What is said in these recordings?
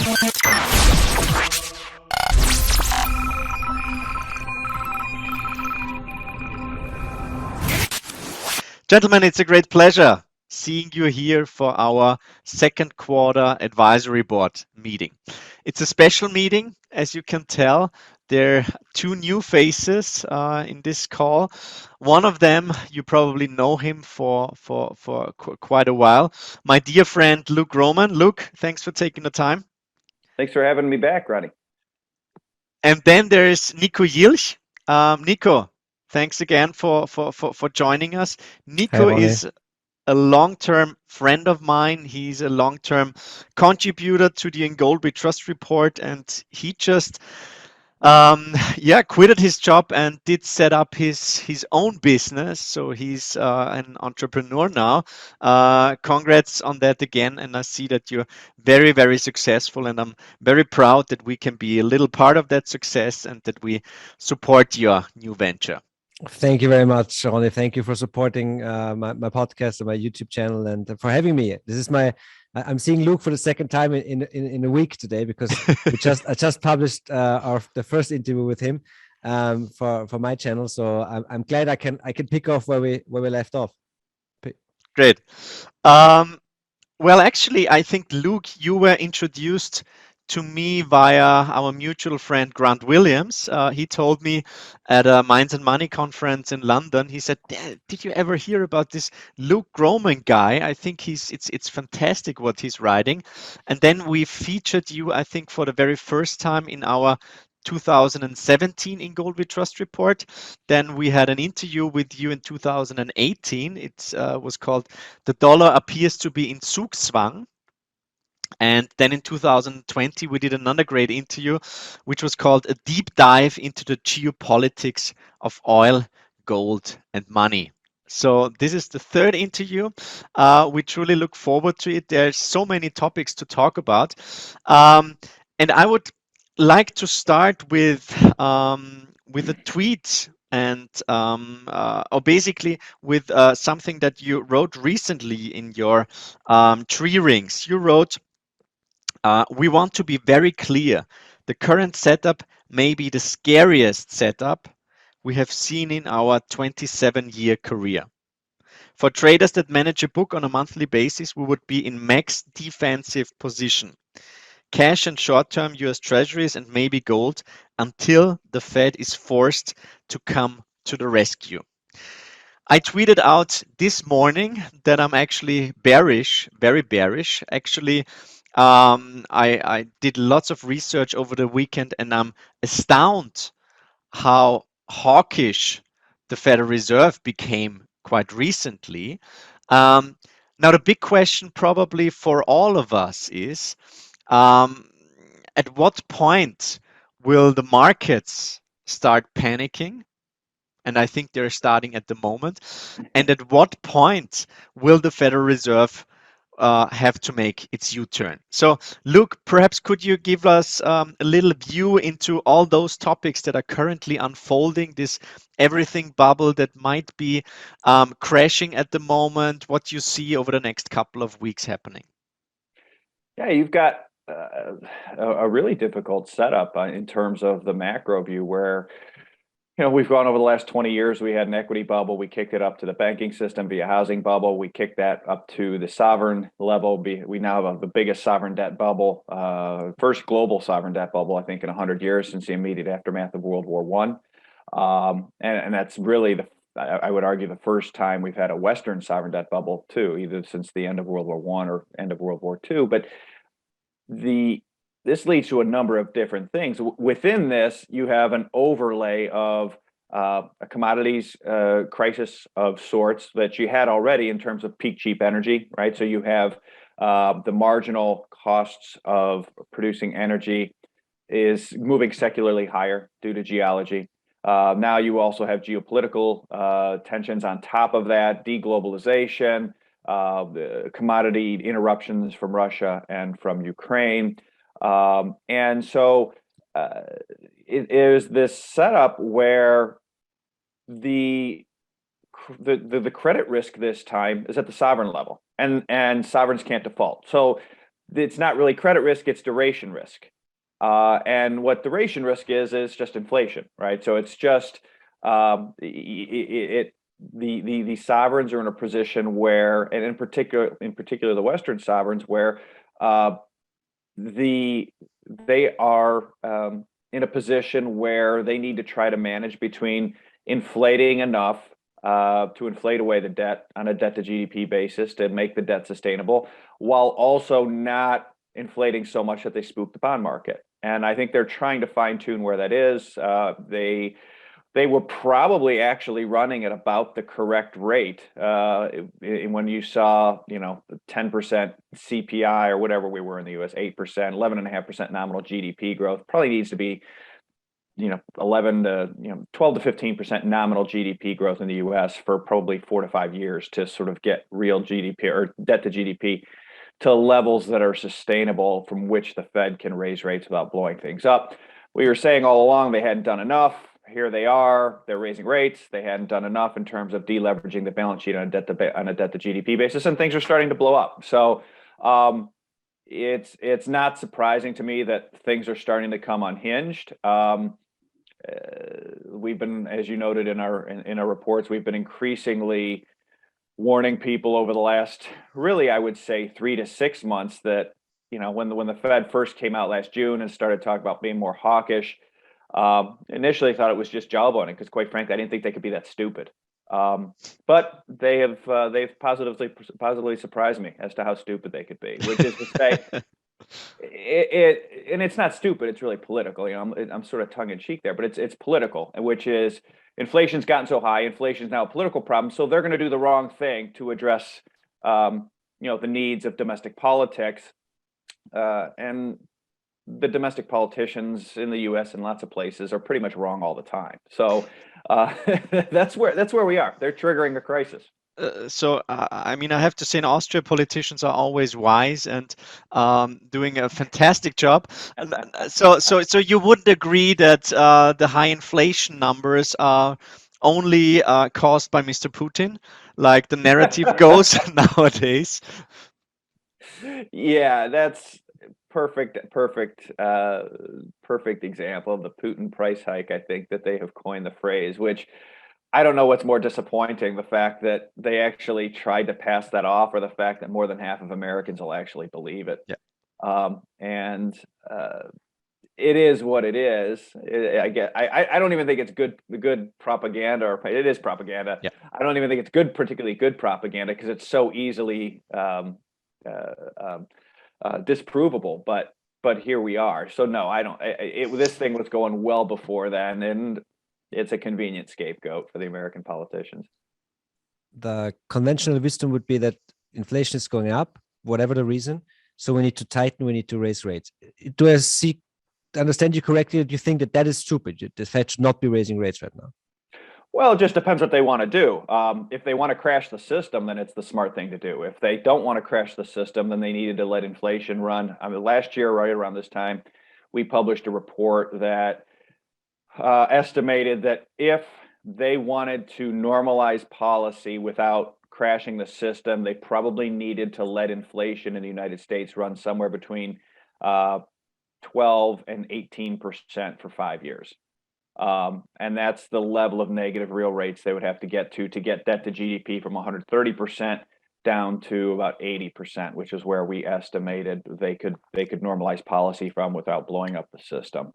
Gentlemen, it's a great pleasure seeing you here for our second quarter advisory board meeting. It's a special meeting, as you can tell. There are two new faces in this call. One of them, you probably know him for quite a while. My dear friend, Luke Gromen. Luke, thanks for taking the time. Thanks for having me back, Ronnie. And then there's Nico Jilch. Nico, thanks again for joining us. Nico is a long-term friend of mine. He's a long-term contributor to the Gold We Trust report, and he just quitted his job and did set up his own business. So he's an entrepreneur now. Congrats on that again, and I see that you're very, very successful, and I'm very proud that we can be a little part of that success and that we support your new venture. Thank you very much, Ronnie. Thank you for supporting my podcast and my YouTube channel, and for having me. This is I'm seeing Luke for the second time in a week today, because I just published the first interview with him for my channel. So I'm glad I can pick off where we left off. Great. Well, actually, I think, Luke, you were introduced to me via our mutual friend Grant Williams. He told me at a Minds and Money conference in London. He said, "Did you ever hear about this Luke Gromen guy? I think it's fantastic what he's writing." And then we featured you, I think, for the very first time in our 2017 in Gold We Trust report. Then we had an interview with you in 2018. It was called "The Dollar Appears to Be in Zugzwang." And then in 2020, we did another great interview, which was called "A Deep Dive into the Geopolitics of Oil, Gold, and Money." So this is the third interview. We truly look forward to it. There's so many topics to talk about. And I would like to start with a tweet and or basically with something that you wrote recently in your tree rings. You wrote, "We want to be very clear. The current setup may be the scariest setup we have seen in our 27-year career. For traders that manage a book on a monthly basis, we would be in max defensive position. Cash and short-term US Treasuries and maybe gold until the Fed is forced to come to the rescue." I tweeted out this morning that I'm actually bearish, very bearish. Actually, I did lots of research over the weekend, and I'm astounded how hawkish the Federal Reserve became quite recently. Now, the big question probably for all of us is, at what point will the markets start panicking? And I think they're starting at the moment. And at what point will the Federal Reserve have to make its U-turn? So, Luke, perhaps could you give us a little view into all those topics that are currently unfolding, this everything bubble that might be crashing at the moment, what you see over the next couple of weeks happening? Yeah, you've got a really difficult setup in terms of the macro view, where we've gone over the last 20 years. We had an equity bubble. We kicked it up to the banking system via housing bubble. We kicked that up to the sovereign level. We now have the biggest sovereign debt bubble, first global sovereign debt bubble, I think, in 100 years since the immediate aftermath of World War I. And that's really, I would argue, the first time we've had a Western sovereign debt bubble, too, either since the end of World War I or end of World War II. But this leads to a number of different things. Within this, you have an overlay of a commodities crisis of sorts that you had already in terms of peak cheap energy, right? So you have the marginal costs of producing energy is moving secularly higher due to geology. Now you also have geopolitical tensions on top of that, deglobalization, the commodity interruptions from Russia and from Ukraine. And so it is this setup where the credit risk this time is at the sovereign level, and sovereigns can't default. So it's not really credit risk, it's duration risk. And what duration risk is just inflation, right? So it's just the sovereigns are in a position where, and in particular the Western sovereigns, where they are in a position where they need to try to manage between inflating enough to inflate away the debt on a debt to GDP basis to make the debt sustainable, while also not inflating so much that they spook the bond market. And I think they're trying to fine tune where that is. They were probably actually running at about the correct rate when you saw, the 10% CPI or whatever we were in the US, 8%, 11.5% nominal GDP growth. Probably needs to be 11 to 12 to 15% nominal GDP growth in the US for probably 4 to 5 years to sort of get real GDP or debt to GDP to levels that are sustainable from which the Fed can raise rates without blowing things up. We were saying all along they hadn't done enough. Here they are, they're raising rates. They hadn't done enough in terms of deleveraging the balance sheet on a debt to GDP basis, and things are starting to blow up. So it's not surprising to me that things are starting to come unhinged. We've been, as you noted in our reports, we've been increasingly warning people over the last, really, I would say 3 to 6 months that, when the Fed first came out last June and started talking about being more hawkish, initially thought it was just jawboning because, quite frankly, I didn't think they could be that stupid. But they've positively surprised me as to how stupid they could be, which is to say, and it's not stupid, it's really political. I'm sort of tongue in cheek there, but it's political, which is inflation's gotten so high, inflation's now a political problem, so they're going to do the wrong thing to address the needs of domestic politics, and the domestic politicians in the US and lots of places are pretty much wrong all the time. So that's where we are. They're triggering a crisis. I mean, I have to say, in Austria, politicians are always wise and doing a fantastic job. So you wouldn't agree that the high inflation numbers are only caused by Mr. Putin, like the narrative goes nowadays? Yeah, that's perfect example of the Putin price hike. I think that they have coined the phrase, which I don't know what's more disappointing, the fact that they actually tried to pass that off, or the fact that more than half of Americans will actually believe it. Yeah. And it is what it is. I don't even think it's good propaganda, or it is propaganda. Yeah. I don't even think it's particularly good propaganda, because it's so easily disprovable. But here we are. So no, I don't. This thing was going well before then, and it's a convenient scapegoat for the American politicians. The conventional wisdom would be that inflation is going up, whatever the reason. So we need to tighten, we need to raise rates. Do I understand you correctly that you think that is stupid? The Fed should not be raising rates right now? Well, it just depends what they want to do. If they want to crash the system, then it's the smart thing to do. If they don't want to crash the system, then they needed to let inflation run. I mean, last year, right around this time, we published a report that estimated that if they wanted to normalize policy without crashing the system, they probably needed to let inflation in the United States run somewhere between 12 and 18% for 5 years. And that's the level of negative real rates they would have to get debt to GDP from 130% down to about 80%, which is where we estimated they could normalize policy from without blowing up the system.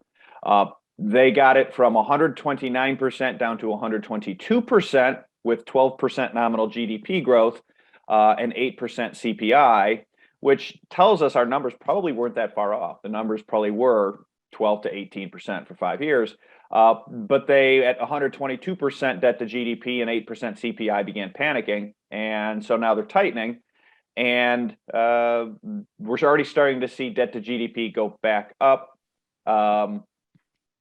They got it from 129% down to 122% with 12% nominal GDP growth and 8% CPI, which tells us our numbers probably weren't that far off. The numbers probably were 12 to 18% for 5 years. But they, at 122% debt to GDP and 8% CPI, began panicking. And so now they're tightening. And we're already starting to see debt to GDP go back up.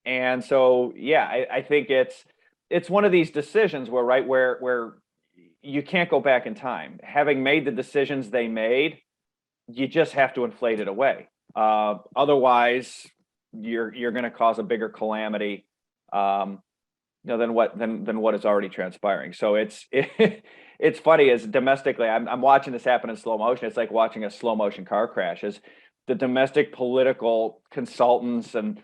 And so, yeah, I think it's one of these decisions where you can't go back in time. Having made the decisions they made, you just have to inflate it away. Otherwise, you're going to cause a bigger calamity than what is already transpiring. So it's funny, as domestically, I'm watching this happen in slow motion. It's like watching a slow motion car crash. As the domestic political consultants and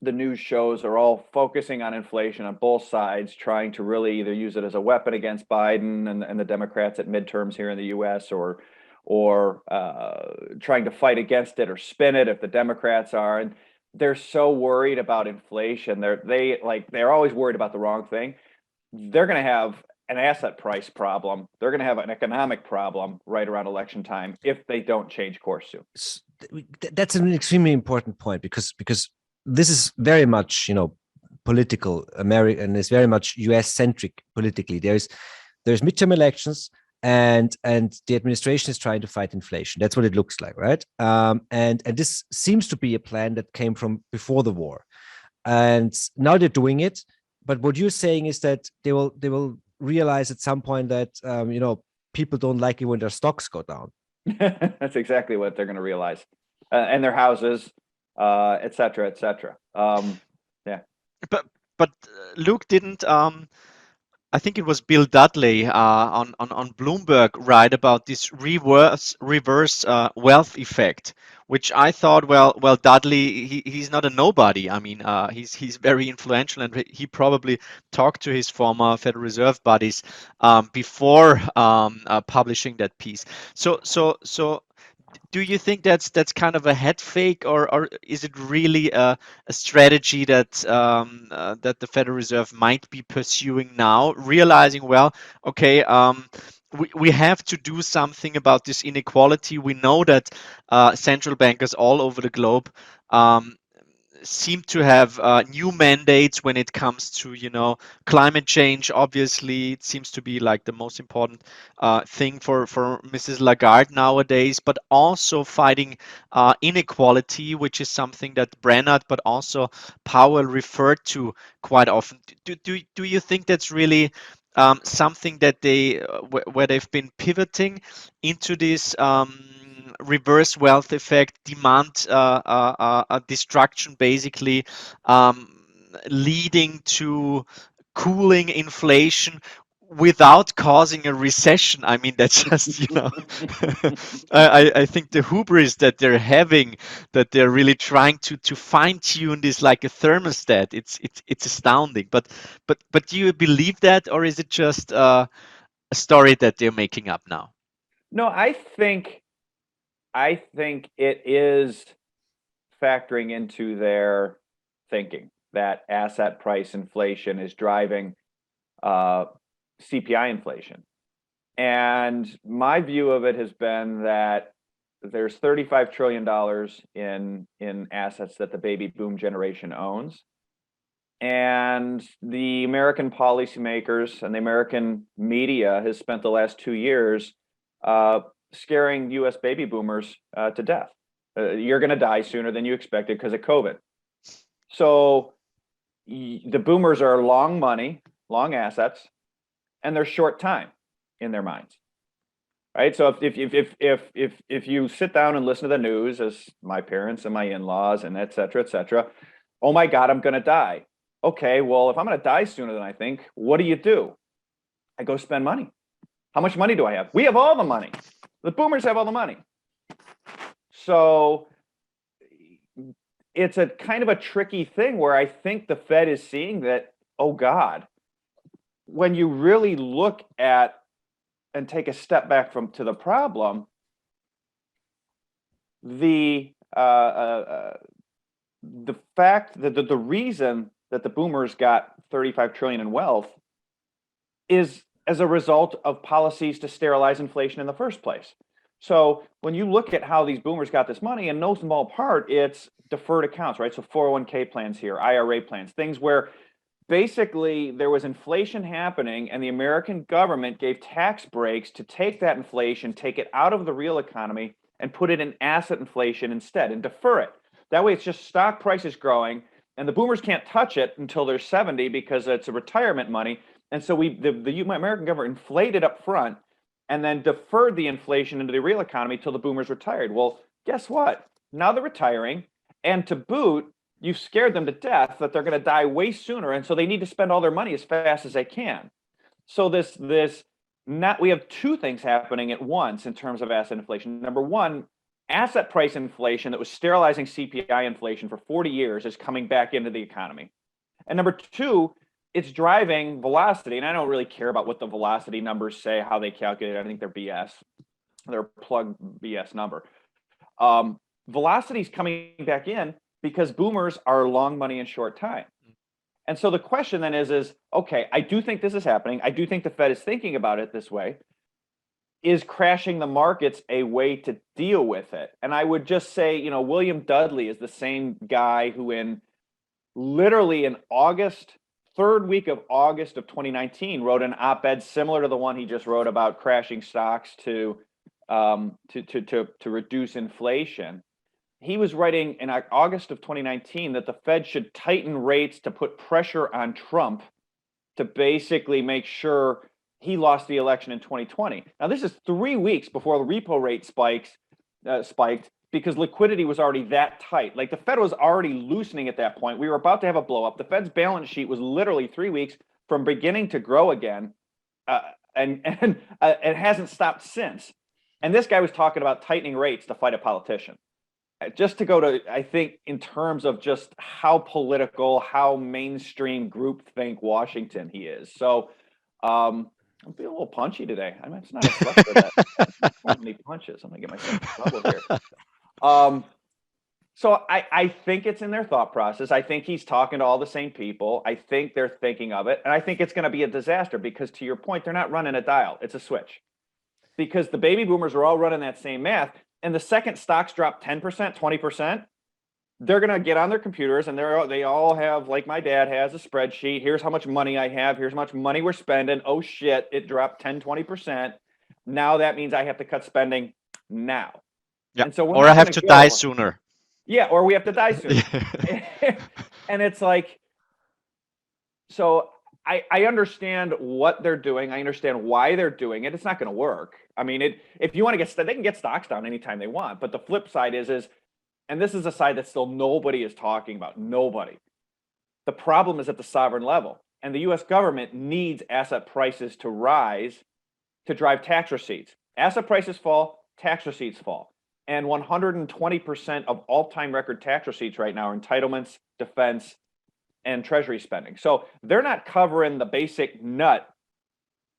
the news shows are all focusing on inflation on both sides, trying to really either use it as a weapon against Biden and the Democrats at midterms here in the U.S. or trying to fight against it or spin it if the Democrats are. And they're so worried about inflation. They're always worried about the wrong thing. They're going to have an asset price problem. They're going to have an economic problem right around election time if they don't change course soon. That's an extremely important point because this is very much political American, and it's very much US centric politically. There's midterm elections, and the administration is trying to fight inflation. That's what it looks like, right? And this seems to be a plan that came from before the war, and now they're doing it. But what you're saying is that they will realize at some point that people don't like it when their stocks go down. That's exactly what they're going to realize, and their houses, et cetera, et cetera. Yeah. But Luke didn't. I think it was Bill Dudley on Bloomberg write about this reverse wealth effect, which I thought, well, Dudley, he's not a nobody. I mean, he's very influential, and he probably talked to his former Federal Reserve buddies before publishing that piece. So do you think that's kind of a head fake, or is it really a strategy that that the Federal Reserve might be pursuing now, realizing, well, okay, we have to do something about this inequality. We know that central bankers all over the globe seem to have new mandates when it comes to climate change. Obviously, it seems to be like the most important thing for Mrs. Lagarde nowadays, but also fighting inequality, which is something that Brennard but also Powell referred to quite often. Do you think that's really something that where they've been pivoting into this reverse wealth effect, demand destruction, basically leading to cooling inflation without causing a recession? I mean, that's just I think the hubris that they're having, that they're really trying to fine tune this like a thermostat. It's astounding. But do you believe that, or is it just a story that they're making up now? No, I think it is factoring into their thinking that asset price inflation is driving CPI inflation. And my view of it has been that there's $35 trillion in assets that the baby boom generation owns. And the American policymakers and the American media has spent the last 2 years scaring U.S. baby boomers to death. You're going to die sooner than you expected because of COVID. So the boomers are long money, long assets, and they're short time in their minds, right? So if you sit down and listen to the news, as my parents and my in-laws and et cetera, oh my God, I'm going to die. Okay, well, if I'm going to die sooner than I think, what do? I go spend money. How much money do I have? We have all the money. The boomers have all the money. So it's a kind of a tricky thing where I think the Fed is seeing that, oh God, when you really look at and take a step back to the problem, the fact that the reason that the boomers got 35 trillion in wealth is as a result of policies to sterilize inflation in the first place. So when you look at how these boomers got this money, in no small part, it's deferred accounts, right? So 401k plans here, IRA plans, things where basically there was inflation happening and the American government gave tax breaks to take that inflation, take it out of the real economy and put it in asset inflation instead and defer it. That way it's just stock prices growing and the boomers can't touch it until they're 70 because it's a retirement money. And so the American government inflated up front and then deferred the inflation into the real economy till the boomers retired. Well, guess what? Now they're retiring, and to boot, you've scared them to death that they're going to die way sooner, and so they need to spend all their money as fast as they can. So we have two things happening at once in terms of asset inflation. Number one, asset price inflation that was sterilizing CPI inflation for 40 years is coming back into the economy. And number two, it's driving velocity. And I don't really care about what the velocity numbers say, how they calculate it. I think they're BS. They're plug BS number. Velocity is coming back in because boomers are long money in short time. And so the question then is, okay, I do think this is happening. I do think the Fed is thinking about it this way. Is crashing the markets a way to deal with it? And I would just say, William Dudley is the same guy who literally in August, third week of August of 2019, wrote an op-ed similar to the one he just wrote about crashing stocks to reduce inflation. He was writing in August of 2019 that the Fed should tighten rates to put pressure on Trump to basically make sure he lost the election in 2020. Now, this is 3 weeks before the repo rate spiked because liquidity was already that tight. Like the Fed was already loosening at that point. We were about to have a blow up. The Fed's balance sheet was literally 3 weeks from beginning to grow again, and it hasn't stopped since. And this guy was talking about tightening rates to fight a politician. Just to go to, I think, in terms of just how political, how mainstream groupthink Washington he is. So I'm being a little punchy today. I mean, it's not a structure that many punches. I'm gonna get myself in trouble here. So I think it's in their thought process. I think he's talking to all the same people. I think they're thinking of it, and I think it's going to be a disaster because, to your point, they're not running a dial; it's a switch. Because the baby boomers are all running that same math, and the second stocks drop 10%, 20%, they're going to get on their computers and they all have, like my dad has, a spreadsheet. Here's how much money I have. Here's how much money we're spending. Oh, shit, it dropped 10, 20%. Now that means I have to cut spending now. Yeah. And so or I have to die sooner. Yeah, or we have to die sooner. And it's like, so I understand what they're doing. I understand why they're doing it. It's not going to work. I mean, if you want to they can get stocks down anytime they want. But the flip side is, and this is a side that still nobody is talking about. Nobody. The problem is at the sovereign level. And the US government needs asset prices to rise to drive tax receipts. Asset prices fall, tax receipts fall. And 120% of all-time record tax receipts right now are entitlements, defense, and treasury spending. So they're not covering the basic nut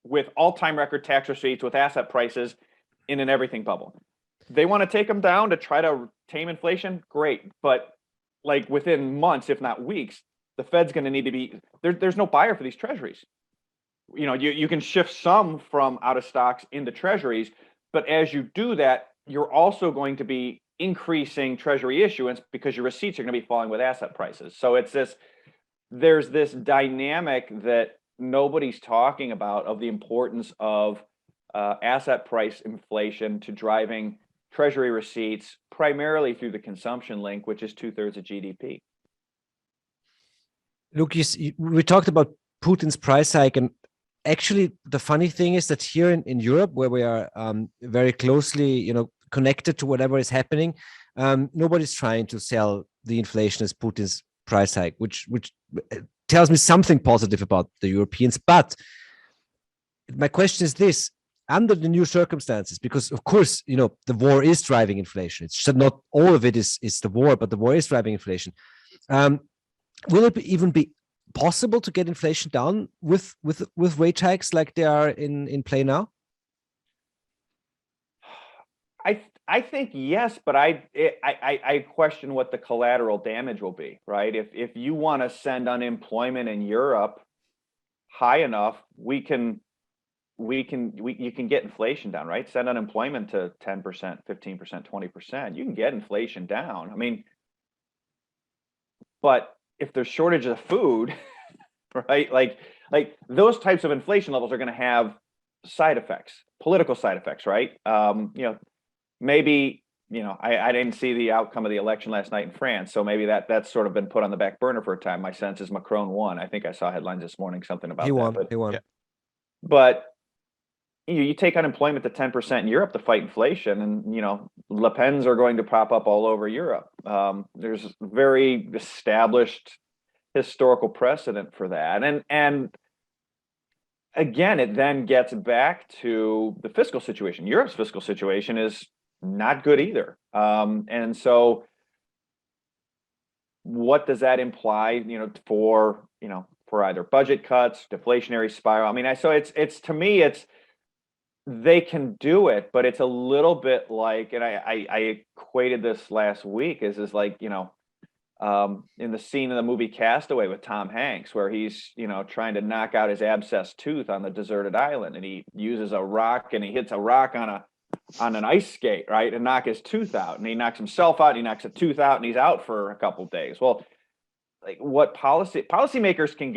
with all-time record tax receipts, with asset prices in an everything bubble. They want to take them down to try to tame inflation, great. But like within months, if not weeks, the Fed's going to need to be, there's no buyer for these treasuries. You can shift some from out of stocks into treasuries, but as you do that, you're also going to be increasing treasury issuance because your receipts are going to be falling with asset prices. So there's this dynamic that nobody's talking about of the importance of asset price inflation to driving treasury receipts, primarily through the consumption link, which is 2/3 of GDP. Look, we talked about Putin's price hike, and actually the funny thing is that here in Europe, where we are very closely, connected to whatever is happening, nobody's trying to sell the inflation as Putin's price hike, which tells me something positive about the Europeans. But my question is this: under the new circumstances, because of course, the war is driving inflation. It's just not all of it is the war, but the war is driving inflation. Will it even be possible to get inflation down with wage hikes like they are in play now? I think yes, but I question what the collateral damage will be, right? If you want to send unemployment in Europe high enough, you can get inflation down, right? Send unemployment to 10%, 15%, 20%. You can get inflation down. I mean, but if there's shortage of food, right? Like those types of inflation levels are going to have side effects, political side effects, right? Maybe, I didn't see the outcome of the election last night in France, so maybe that's sort of been put on the back burner for a time. My sense is Macron won. I think I saw headlines this morning, something about he won. But, he won. Yeah. But you take unemployment to 10% in Europe to fight inflation, and Le Pen's are going to pop up all over Europe. There's very established historical precedent for that, and again, it then gets back to the fiscal situation. Europe's fiscal situation is not good either. And so what does that imply, for either budget cuts, deflationary spiral? I mean, so it's to me, it's they can do it, but it's a little bit like, and I equated this last week, is like, in the scene in the movie Castaway with Tom Hanks, where he's, trying to knock out his abscessed tooth on the deserted island, and he uses a rock and he hits a rock on an ice skate, right, and knock his tooth out, and he knocks himself out, and he knocks a tooth out, and he's out for a couple of days. Well, like, what policymakers can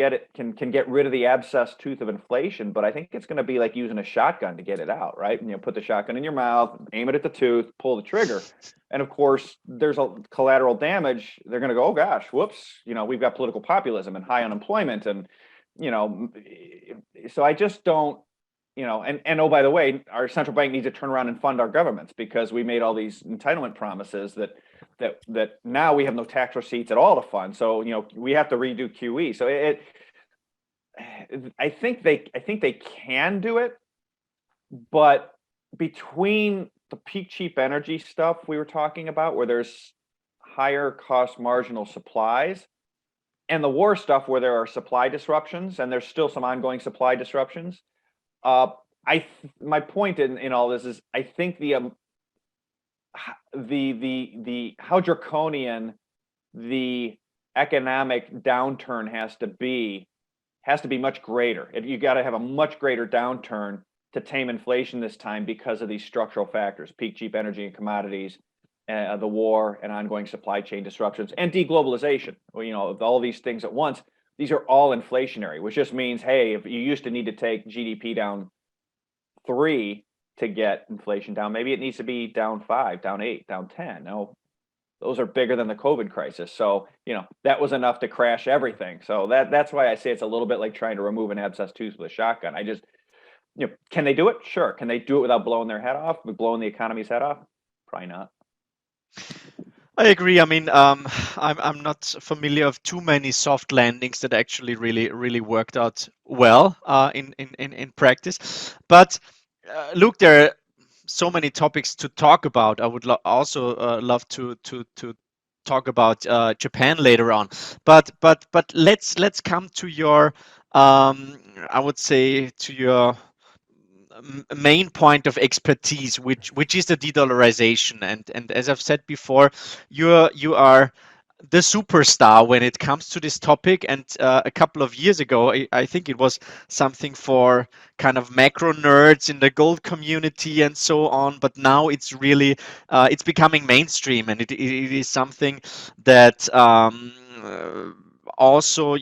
get rid of the abscess tooth of inflation, but I think it's going to be like using a shotgun to get it out, right? And put the shotgun in your mouth, aim it at the tooth, pull the trigger, and of course there's a collateral damage. They're going to go, oh gosh, whoops, we've got political populism and high unemployment, and you know so I just don't, and oh, by the way, our central bank needs to turn around and fund our governments, because we made all these entitlement promises that now we have no tax receipts at all to fund. So we have to redo QE. So I think they can do it, but between the peak cheap energy stuff we were talking about, where there's higher cost marginal supplies, and the war stuff where there are supply disruptions, and there's still some ongoing supply disruptions. My point in all this is, I think the how draconian the economic downturn has to be much greater. You got to have a much greater downturn to tame inflation this time, because of these structural factors: peak cheap energy and commodities, the war, and ongoing supply chain disruptions, and deglobalization. All these things at once. These are all inflationary, which just means, hey, if you used to need to take GDP down 3 to get inflation down, maybe it needs to be down 5, down 8, down 10. No, those are bigger than the COVID crisis. So, that was enough to crash everything. So that's why I say it's a little bit like trying to remove an abscessed tooth with a shotgun. I just, can they do it? Sure. Can they do it without blowing their head off, blowing the economy's head off? Probably not. I agree. I mean, I'm not familiar of too many soft landings that actually really worked out well in practice. But look, there are so many topics to talk about. I would also love to talk about Japan later on. But let's come to your I would say to your main point of expertise, which is the de-dollarization. And as I've said before, you are the superstar when it comes to this topic. And a couple of years ago, I think it was something for kind of macro nerds in the gold community and so on. But now it's really it's becoming mainstream, and it is something that also,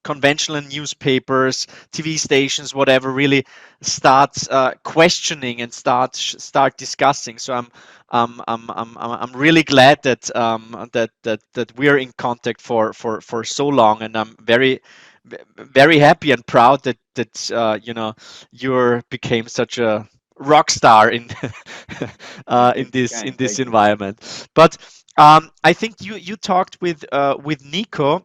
conventional newspapers, TV stations, whatever, really start questioning and start discussing. So I'm really glad that that we are in contact for so long, and I'm very happy and proud that you became such a rock star in in this environment. But I think you talked with Nico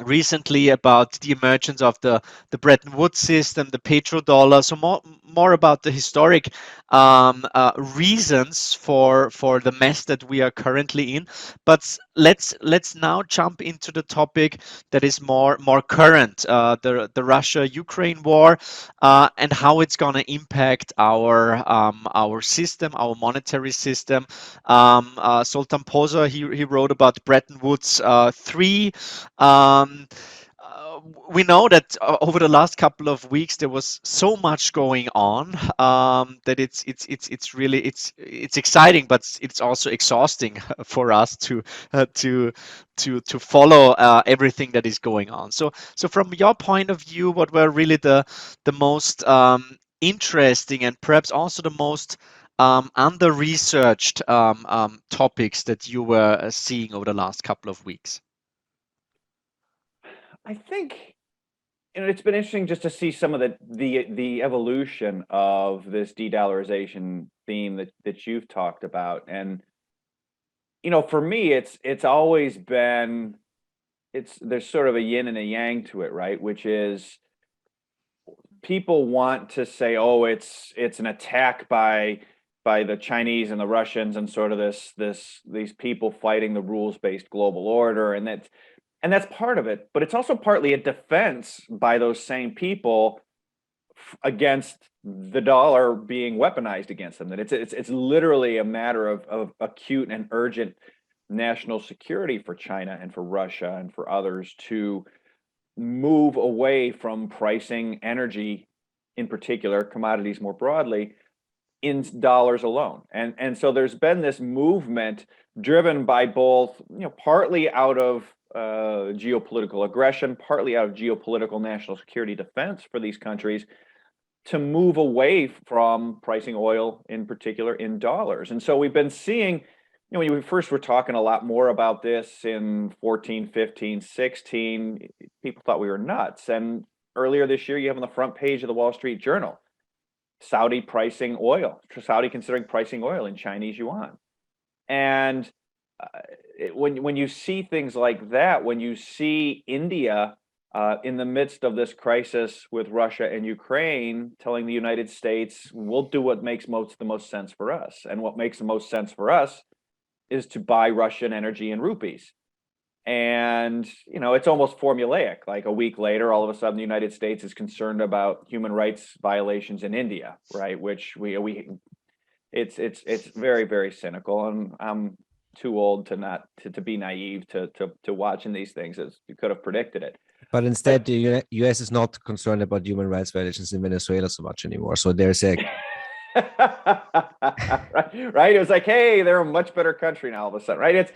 recently about the emergence of the Bretton Woods system, the petrodollar. So more about the historic reasons for the mess that we are currently in. But let's now jump into the topic that is more current, the Russia-Ukraine war, and how it's going to impact our system, our monetary system. Sultan Poza, he wrote about Bretton Woods 3. We know that over the last couple of weeks there was so much going on that it's really it's exciting, but it's also exhausting for us to follow everything that is going on. So from your point of view, what were really the most interesting and perhaps also the most under-researched topics that you were seeing over the last couple of weeks? I think, it's been interesting just to see some of the evolution of this de-dollarization theme that you've talked about. And for me, it's always been, there's sort of a yin and a yang to it, right? Which is, people want to say, oh, it's an attack by by the Chinese and the Russians and sort of these people fighting the rules-based global order, and that's part of it. But it's also partly a defense by those same people against the dollar being weaponized against them. That it's literally a matter of acute and urgent national security for China and for Russia and for others to move away from pricing energy, in particular, commodities more broadly, in dollars alone. And so there's been this movement driven by both, partly out of geopolitical aggression, partly out of geopolitical national security defense for these countries, to move away from pricing oil, in particular, in dollars. And so we've been seeing, when we first were talking a lot more about this in 14, 15, 16, people thought we were nuts. And earlier this year, you have on the front page of the Wall Street Journal, Saudi pricing oil, Saudi considering pricing oil in Chinese yuan. And when you see things like that, when you see India in the midst of this crisis with Russia and Ukraine, telling the United States, we'll do what makes the most sense for us. And what makes the most sense for us is to buy Russian energy in rupees. And, it's almost formulaic. Like a week later, all of a sudden, the United States is concerned about human rights violations in India, right? Which it's very, very cynical. And I'm too old to be naive to watching these things, as you could have predicted it. But instead, the U.S. is not concerned about human rights violations in Venezuela so much anymore. So there's a right. It was like, hey, they're a much better country now all of a sudden, right?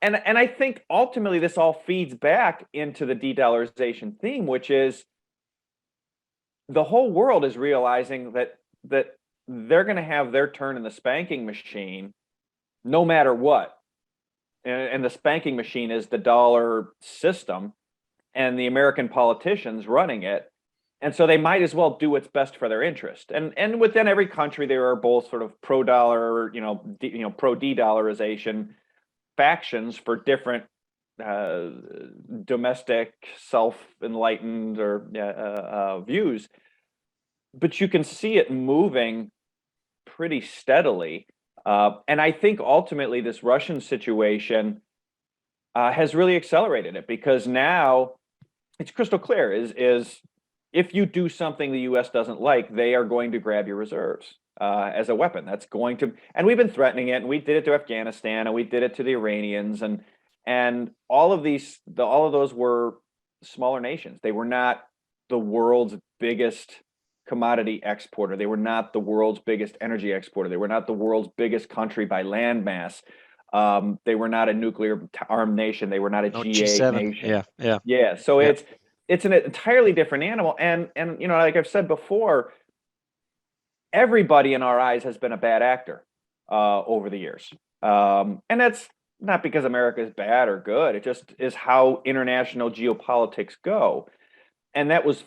And I think ultimately this all feeds back into the de-dollarization theme, which is the whole world is realizing that they're going to have their turn in the spanking machine no matter what. And the spanking machine is the dollar system and the American politicians running it. And so they might as well do what's best for their interest. And within every country, there are both sort of pro-dollar, pro de-dollarization factions for different domestic self-enlightened or views. But you can see it moving pretty steadily. And I think ultimately this Russian situation has really accelerated it, because now it's crystal clear is if you do something the U.S. doesn't like, they are going to grab your reserves as a weapon. That's going to, and we've been threatening it, and we did it to Afghanistan, and we did it to the Iranians, and all of those were smaller nations. They were not the world's biggest commodity exporter. They were not the world's biggest energy exporter. They were not the world's biggest country by land mass. They were not a nuclear armed nation. They were not a G8 nation. Yeah. So it's an entirely different animal. And like I've said before, everybody in our eyes has been a bad actor over the years. And that's not because America is bad or good. It just is how international geopolitics go. And that was,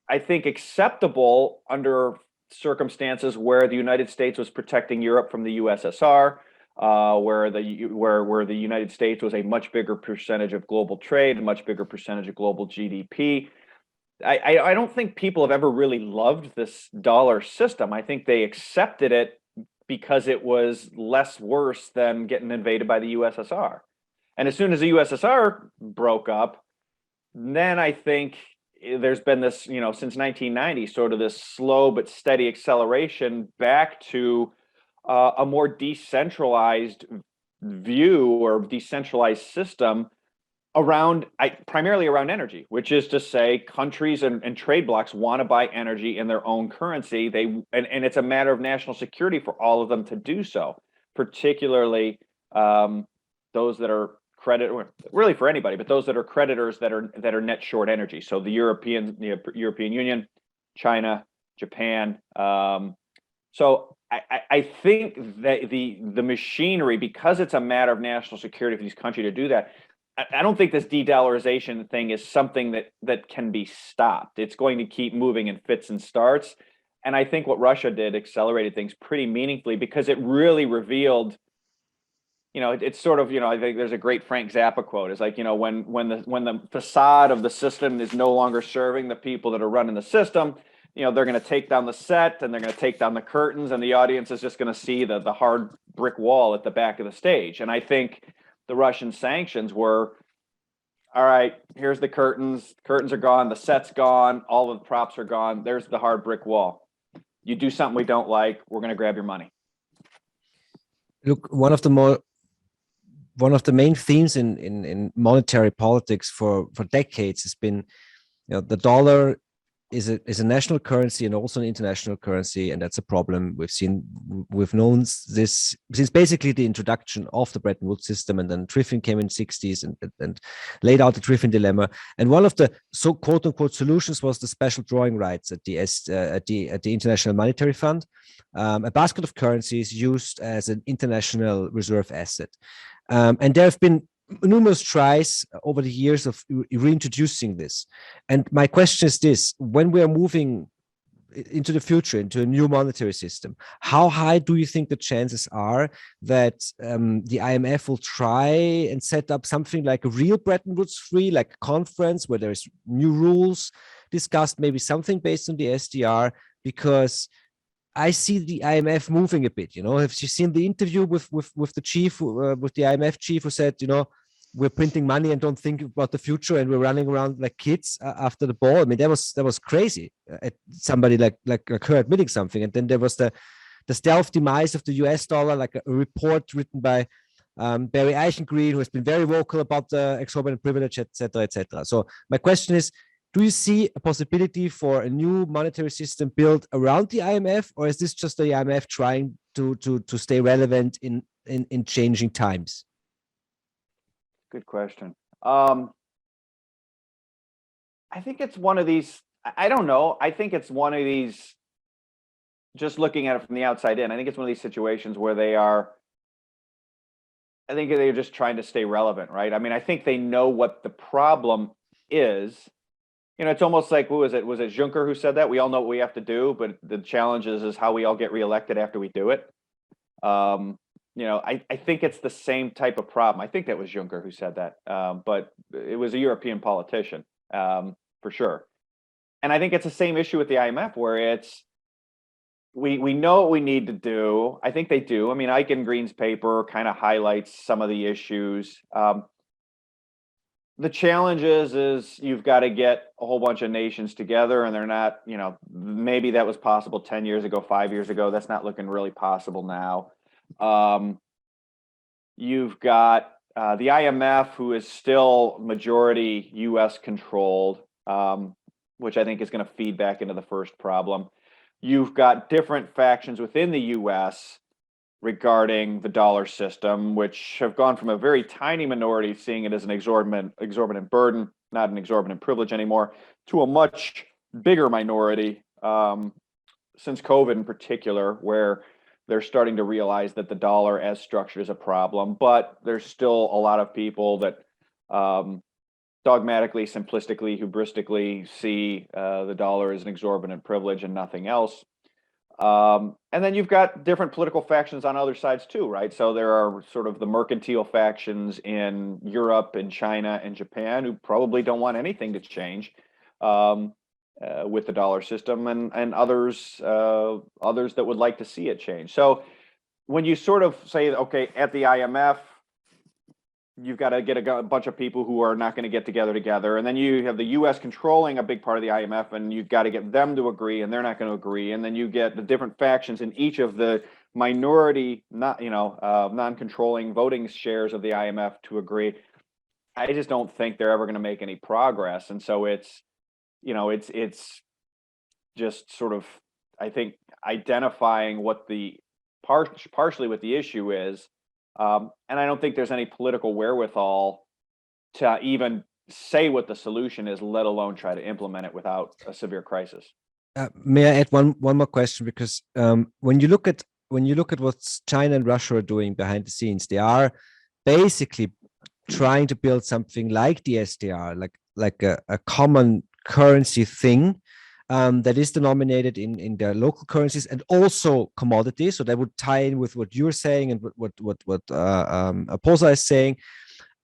I think, acceptable under circumstances where the United States was protecting Europe from the USSR, where the United States was a much bigger percentage of global trade, a much bigger percentage of global GDP. I don't think people have ever really loved this dollar system. I think they accepted it because it was less worse than getting invaded by the USSR. And as soon as the USSR broke up, then I think there's been this, since 1990, sort of this slow but steady acceleration back to a more decentralized view or decentralized system primarily around energy, which is to say countries and trade blocs want to buy energy in their own currency. And it's a matter of national security for all of them to do so, particularly those that are really for anybody, but those that are creditors that are net short energy. So the European Union, China, Japan. So I think that the machinery, because it's a matter of national security for these countries to do that, I don't think this de-dollarization thing is something that can be stopped. It's going to keep moving in fits and starts. And I think what Russia did accelerated things pretty meaningfully, because it really revealed, it's sort of, I think there's a great Frank Zappa quote. It's like, when the facade of the system is no longer serving the people that are running the system, they're going to take down the set and they're going to take down the curtains, and the audience is just going to see the hard brick wall at the back of the stage. And I think the Russian sanctions were, all right, here's the curtains. Curtains are gone. The set's gone. All of the props are gone. There's the hard brick wall. You do something we don't like, we're going to grab your money. Look, one of the main themes in monetary politics for decades has been, the dollar is a national currency and also an international currency, and that's a problem. We've known this since basically the introduction of the Bretton Woods system, and then Triffin came in the 60s and laid out the Triffin dilemma. And one of the quote unquote solutions was the special drawing rights at the International Monetary Fund, a basket of currencies used as an international reserve asset. And there have been numerous tries over the years of reintroducing this. And my question is this: when we are moving into the future, into a new monetary system, how high do you think the chances are that the IMF will try and set up something like a real Bretton Woods 3, like a conference where there's new rules discussed, maybe something based on the SDR? Because I see the IMF moving a bit. Have you seen the interview with the chief, with the IMF chief, who said, we're printing money and don't think about the future, and we're running around like kids after the ball? I mean, that was crazy. Somebody like her admitting something, and then there was the stealth demise of the US dollar, like a report written by Barry Eichengreen, who has been very vocal about the exorbitant privilege, etc., etc. So my question is, do you see a possibility for a new monetary system built around the IMF, or is this just the IMF trying to stay relevant in changing times? Good question. I think it's one of these. I don't know. I think it's one of these. Just looking at it from the outside in, I think it's one of these situations where they are. I think they're just trying to stay relevant, right? I mean, I think they know what the problem is. It's almost like, who was it? Was it Juncker who said that? We all know what we have to do, but the challenge is how we all get reelected after we do it. I think it's the same type of problem. I think that was Juncker who said that, but it was a European politician, for sure. And I think it's the same issue with the IMF, where it's, we know what we need to do. I think they do. I mean, Eichengreen's paper kind of highlights some of the issues. The challenge is you've got to get a whole bunch of nations together, and they're not, maybe that was possible 10 years ago, 5 years ago. That's not looking really possible now. You've got the IMF, who is still majority US controlled, which I think is going to feed back into the first problem. You've got different factions within the US regarding the dollar system, which have gone from a very tiny minority seeing it as an exorbitant burden, not an exorbitant privilege anymore, to a much bigger minority since COVID in particular, where they're starting to realize that the dollar as structured is a problem. But there's still a lot of people that dogmatically, simplistically, hubristically see the dollar as an exorbitant privilege and nothing else. And then you've got different political factions on other sides too, right? So there are sort of the mercantile factions in Europe and China and Japan who probably don't want anything to change with the dollar system, and others that would like to see it change. So when you sort of say, okay, at the IMF, you've got to get a bunch of people who are not going to get together, and then you have the U.S. controlling a big part of the IMF, and you've got to get them to agree, and they're not going to agree, and then you get the different factions in each of the minority, non-controlling voting shares of the IMF to agree. I just don't think they're ever going to make any progress, and so it's just sort of, I think, identifying what the partially what the issue is. And I don't think there's any political wherewithal to even say what the solution is, let alone try to implement it without a severe crisis. May I add one more question? Because when you look at what China and Russia are doing behind the scenes, they are basically trying to build something like the SDR, like a common currency thing that is denominated in their local currencies and also commodities. So that would tie in with what you're saying and what Posa is saying.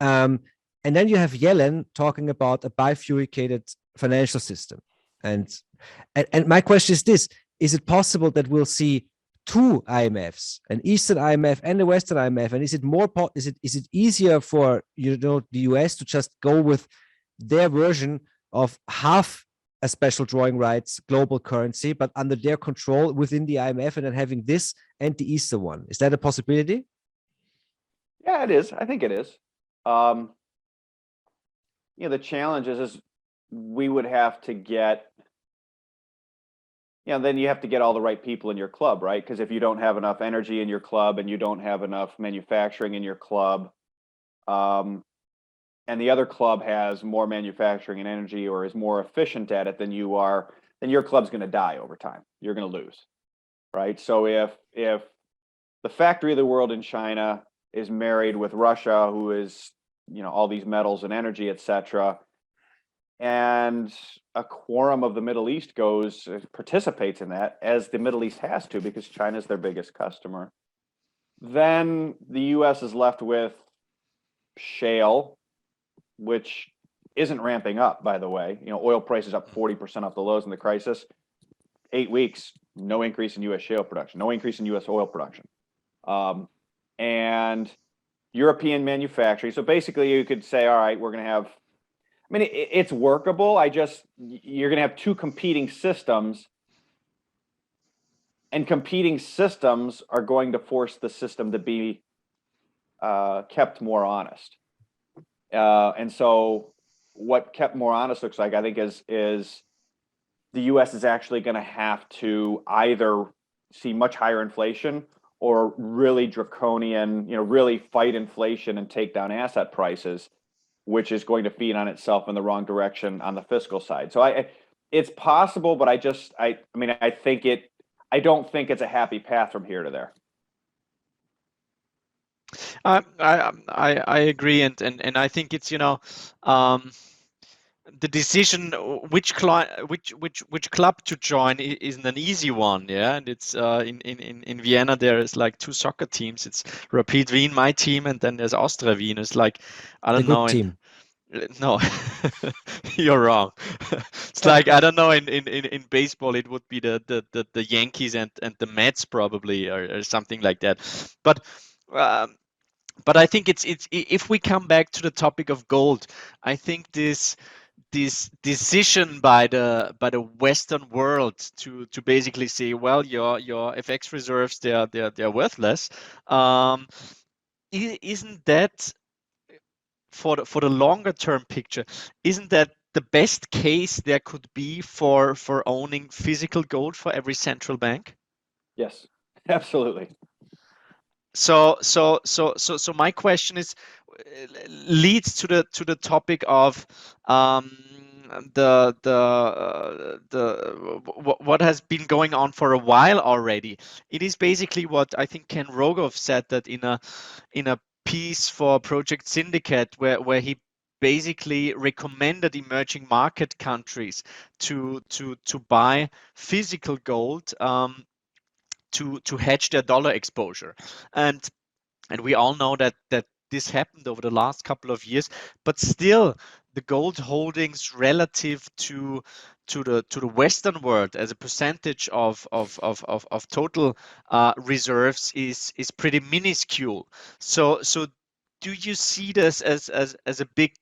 And then you have Yellen talking about a bifurcated financial system. And and my question is this: is it possible that we'll see two IMFs, an Eastern IMF and a Western IMF? And is it more is it easier for the US to just go with their version of half a special drawing rights global currency, but under their control within the IMF, and then having this and the Eastern one? Is that a possibility? Yeah, it is. I think it is. The challenge is we would have to get, then you have to get all the right people in your club, right? Because if you don't have enough energy in your club and you don't have enough manufacturing in your club, and the other club has more manufacturing and energy or is more efficient at it than you are, then your club's going to die over time. You're going to lose, right? So if the factory of the world in China is married with Russia, who is, all these metals and energy, et cetera, and a quorum of the Middle East participates in that, as the Middle East has to because China is their biggest customer, then the US is left with shale, which isn't ramping up, by the way. Oil prices up 40% off the lows in the crisis. 8 weeks, no increase in US shale production, no increase in US oil production. And European manufacturing. So basically you could say, all right, we're going to have, it's workable. You're going to have two competing systems, and competing systems are going to force the system to be kept more honest. And so what kept more honest looks like, I think, is the US is actually going to have to either see much higher inflation or really draconian, really fight inflation and take down asset prices, which is going to feed on itself in the wrong direction on the fiscal side. So it's possible, but I don't think it's a happy path from here to there. I agree, and I think it's the decision which club to join isn't an easy one, yeah. And it's in Vienna there is like two soccer teams. It's Rapid Wien, my team, and then there's Austria Wien. It's like I don't know. Team. No, you're wrong. It's like I don't know. In baseball, it would be the Yankees and the Mets probably, or something like that. But I think it's if we come back to the topic of gold, I think this decision by the Western world to basically say, well, your FX reserves they're worthless. Isn't that for the longer term picture? Isn't that the best case there could be for owning physical gold for every central bank? Yes, absolutely. So my question is leads to the topic of what has been going on for a while already. It is basically what I think Ken Rogoff said, that in a piece for Project Syndicate, where he basically recommended emerging market countries to buy physical gold to hedge their dollar exposure. And we all know that this happened over the last couple of years, but still the gold holdings relative to the Western world as a percentage of total reserves is pretty minuscule. So do you see this as a big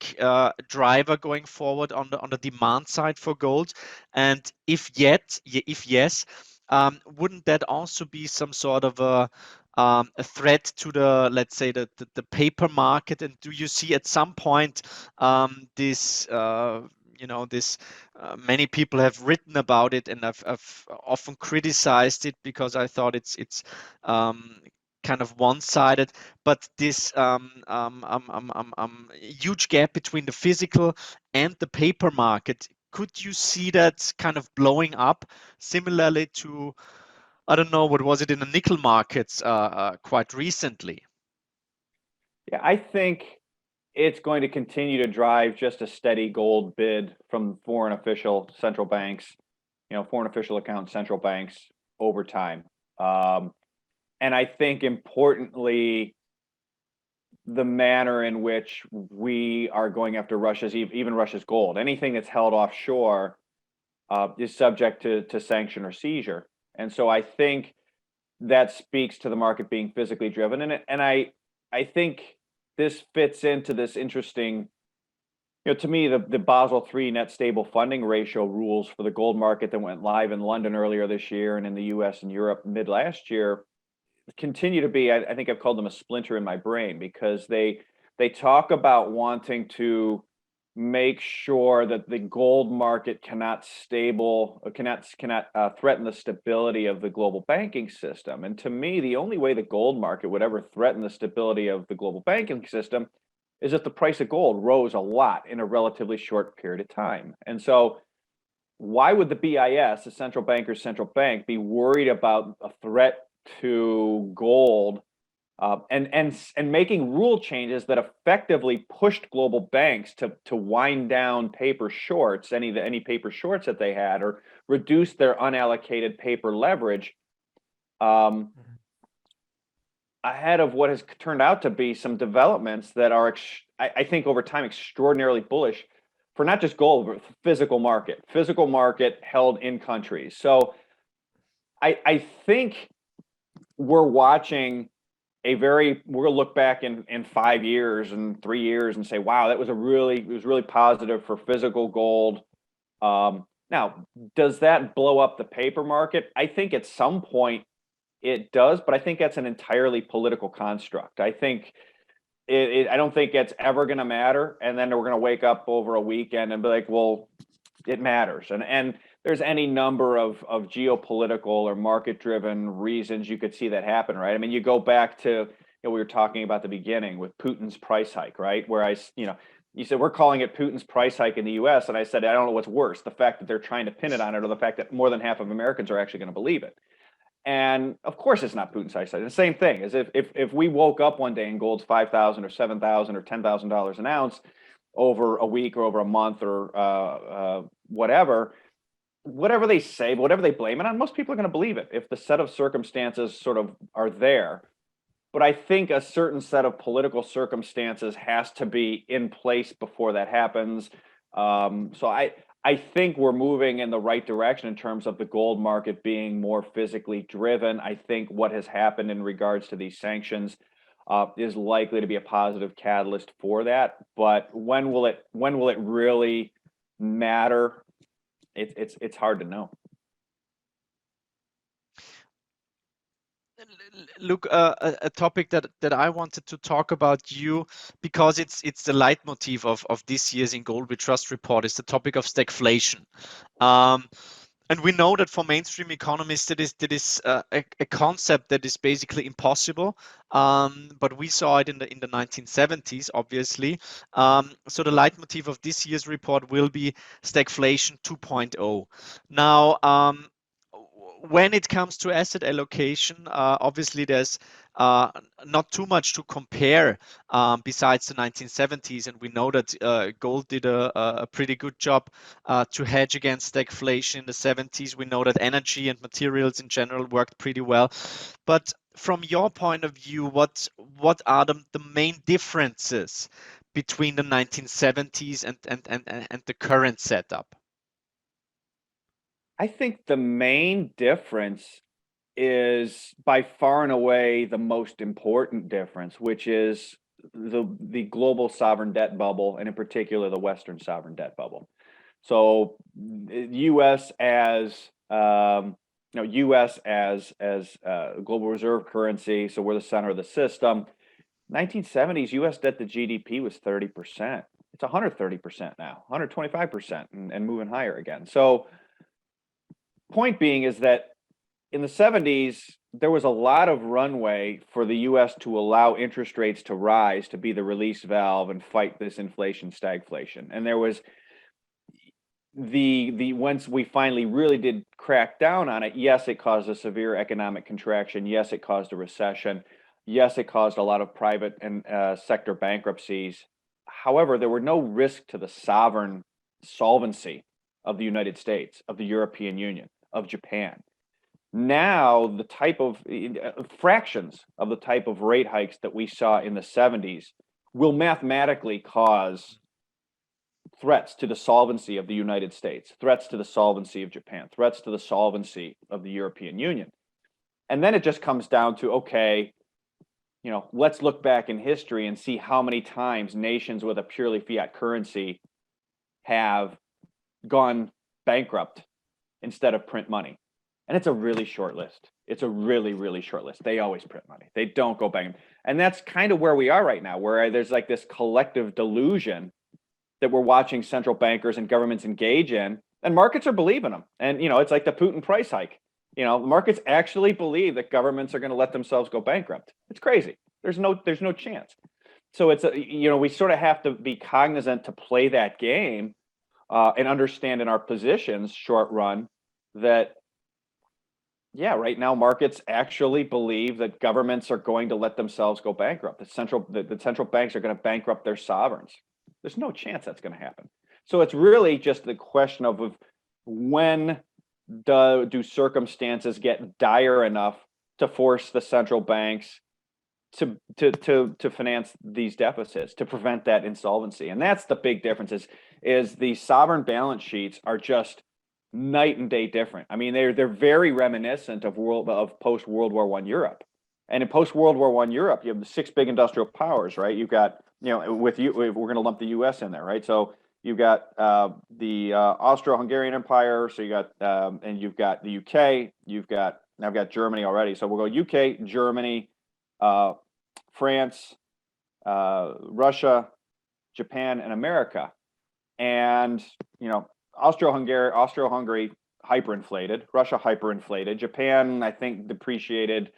driver going forward on the demand side for gold? And if yes, wouldn't that also be some sort of a threat to the, let's say, the paper market? And do you see at some point this many people have written about it, and I've often criticized it because I thought it's kind of one-sided, but this huge gap between the physical and the paper market, could you see that kind of blowing up similarly to, I don't know, what was it in the nickel markets quite recently? Yeah, I think it's going to continue to drive just a steady gold bid from foreign official central banks, foreign official account central banks over time. And I think importantly, the manner in which we are going after even Russia's gold, anything that's held offshore, is subject to sanction or seizure. And so I think that speaks to the market being physically driven. And I think this fits into this interesting, to me, the Basel III net stable funding ratio rules for the gold market that went live in London earlier this year and in the US and Europe mid last year continue to be, I think I've called them a splinter in my brain, because they talk about wanting to make sure that the gold market cannot threaten the stability of the global banking system. And to me, the only way the gold market would ever threaten the stability of the global banking system is if the price of gold rose a lot in a relatively short period of time. And so why would the BIS, the central banker's central bank, be worried about a threat to gold and making rule changes that effectively pushed global banks to wind down paper shorts, any paper shorts that they had, or reduce their unallocated paper leverage, ahead of what has turned out to be some developments that are, I think, over time extraordinarily bullish for not just gold, but physical market held in countries. So I think we're watching we're gonna look back in 5 years and 3 years and say, wow, it was really positive for physical gold. Now, does that blow up the paper market? I think at some point it does, but I think that's an entirely political construct. I think I don't think it's ever going to matter, and then we're going to wake up over a weekend and be like, well, it matters. And there's any number of geopolitical or market-driven reasons you could see that happen, right? I mean, you go back to, we were talking about the beginning with Putin's price hike, right? Where you said, we're calling it Putin's price hike in the US. And I said, I don't know what's worse, the fact that they're trying to pin it on it, or the fact that more than half of Americans are actually going to believe it. And of course, it's not Putin's price hike. The same thing as if we woke up one day and gold's $5,000 or $7,000 or $10,000 an ounce over a week or over a month or whatever they say, whatever they blame it on, most people are going to believe it if the set of circumstances sort of are there. But I think a certain set of political circumstances has to be in place before that happens. So I think we're moving in the right direction in terms of the gold market being more physically driven. I think what has happened in regards to these sanctions is likely to be a positive catalyst for that. But when will it really matter? It's hard to know. Look, a topic that I wanted to talk about because it's the leitmotif of this year's In Gold We Trust report, is the topic of stagflation. And we know that for mainstream economists, that is a concept that is basically impossible. But we saw it in the 1970s, obviously. So the leitmotif of this year's report will be Stagflation 2.0. Now, when it comes to asset allocation, obviously there's not too much to compare besides the 1970s, and we know that gold did a pretty good job to hedge against stagflation in the 70s. We know that energy and materials in general worked pretty well. But from your point of view, what are the main differences between the 1970s and the current setup? I think the main difference is by far and away the most important difference, which is the global sovereign debt bubble, and in particular the Western sovereign debt bubble. So, U.S. as U.S. as global reserve currency, so we're the center of the system. 1970s U.S. debt to GDP was 30%. It's 130% now, 125%, and moving higher again. So, point being is that in the 70s, there was a lot of runway for the US to allow interest rates to rise, to be the release valve and fight this inflation stagflation. And there was once we finally really did crack down on it, yes, it caused a severe economic contraction. Yes, it caused a recession. Yes, it caused a lot of private and sector bankruptcies. However, there were no risk to the sovereign solvency of the United States, of the European Union, of Japan. Now, the type of fractions of the type of rate hikes that we saw in the 70s will mathematically cause threats to the solvency of the United States, threats to the solvency of Japan, threats to the solvency of the European Union. And then it just comes down to, okay, let's look back in history and see how many times nations with a purely fiat currency have gone bankrupt instead of print money. And it's a really short list. It's a really, really short list. They always print money. They don't go bankrupt. And that's kind of where we are right now, where there's like this collective delusion that we're watching central bankers and governments engage in, and markets are believing them. And, it's like the Putin price hike. The markets actually believe that governments are going to let themselves go bankrupt. It's crazy. There's no chance. So it's, we sort of have to be cognizant to play that game and understand in our positions short run that, yeah, right now markets actually believe that governments are going to let themselves go bankrupt. The central banks are going to bankrupt their sovereigns. There's no chance that's going to happen. So it's really just the question of when do circumstances get dire enough to force the central banks to finance these deficits, to prevent that insolvency. And that's the big difference is the sovereign balance sheets are just night and day different. I mean, they're very reminiscent of post World War I Europe. And in post World War I Europe, you have the 6 big industrial powers, right? You've got, we're going to lump the U.S. in there, right? So you've got the Austro-Hungarian Empire. So you got and you've got the UK. I've got Germany already. So we'll go UK, Germany, France, Russia, Japan, and America. And Austro-Hungary hyperinflated, Russia hyperinflated, Japan I think depreciated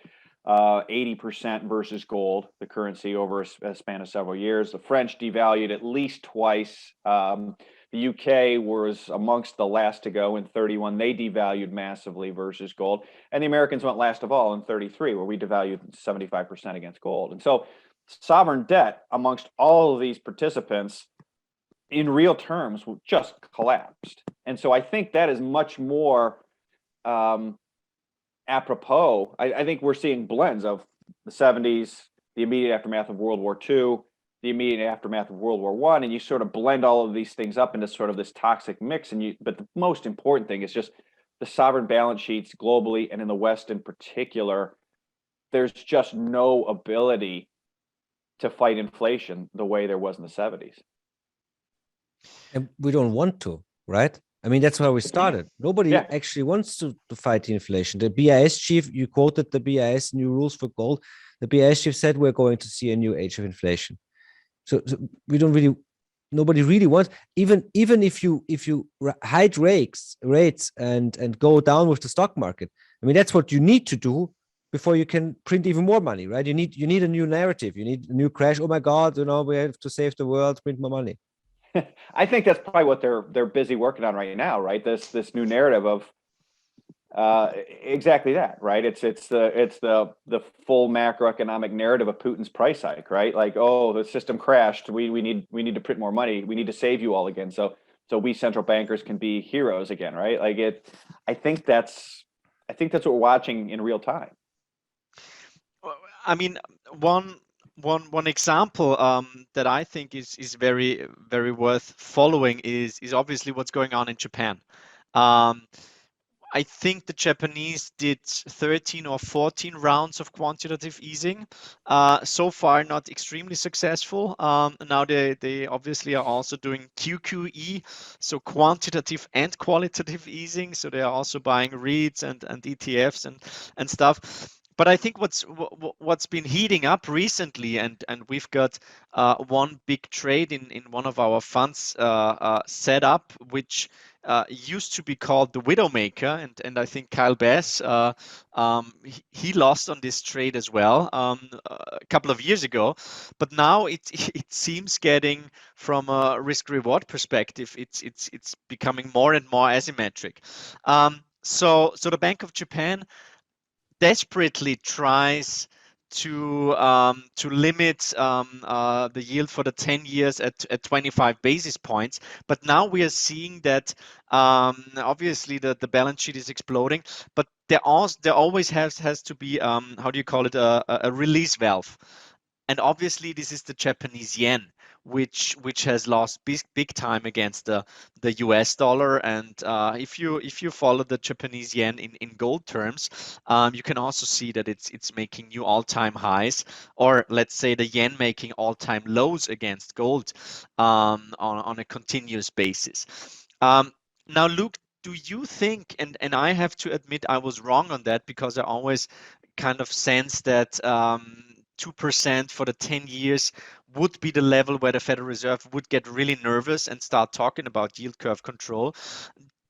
80% versus gold, the currency, over a span of several years. The French devalued at least twice. The UK was amongst the last to go in 31. They devalued massively versus gold. And the Americans went last of all in 33, where we devalued 75% against gold. And so sovereign debt amongst all of these participants in real terms just collapsed. And so I think that is much more apropos. I think we're seeing blends of the 70s, the immediate aftermath of World War II, the immediate aftermath of World War I, and you sort of blend all of these things up into sort of this toxic mix. But the most important thing is just the sovereign balance sheets globally and in the West in particular. There's just no ability to fight inflation the way there was in the 70s. And we don't want to, right? I mean, that's where we started. Nobody actually wants to fight the inflation. The BIS chief, you quoted the BIS new rules for gold. The BIS chief said we're going to see a new age of inflation. So we don't really, nobody really wants, even if you hide rates and go down with the stock market. I mean, that's what you need to do before you can print even more money, right? You need a new narrative. You need a new crash. Oh my God, we have to save the world, print more money. I think that's probably what they're busy working on right now, right? This new narrative of exactly that, right? It's the full macroeconomic narrative of Putin's price hike, right? Like, oh, the system crashed. We need to print more money. We need to save you all again. So we central bankers can be heroes again, right? Like I think that's what we're watching in real time. I mean, one example that I think is very, very worth following is obviously what's going on in Japan. I think the Japanese did 13 or 14 rounds of quantitative easing. So far, not extremely successful. Now they obviously are also doing QQE, so quantitative and qualitative easing. So they are also buying REITs and ETFs and stuff. But I think what's been heating up recently, and we've got one big trade in one of our funds set up, which used to be called the Widowmaker, and I think Kyle Bass he lost on this trade as well a couple of years ago, but now it seems getting, from a risk reward perspective, it's becoming more and more asymmetric. So the Bank of Japan desperately tries to limit the yield for the 10 years at 25 basis points. But now we are seeing that obviously the balance sheet is exploding, but there always has to be, how do you call it, a release valve. And obviously this is the Japanese yen, which has lost big time against the US dollar. And if you follow the Japanese yen in gold terms, you can also see that it's making new all-time highs, or let's say the yen making all-time lows against gold on a continuous basis. Now, Luke, do you think, and I have to admit I was wrong on that, because I always kind of sense that 2% for the 10 years would be the level where the Federal Reserve would get really nervous and start talking about yield curve control.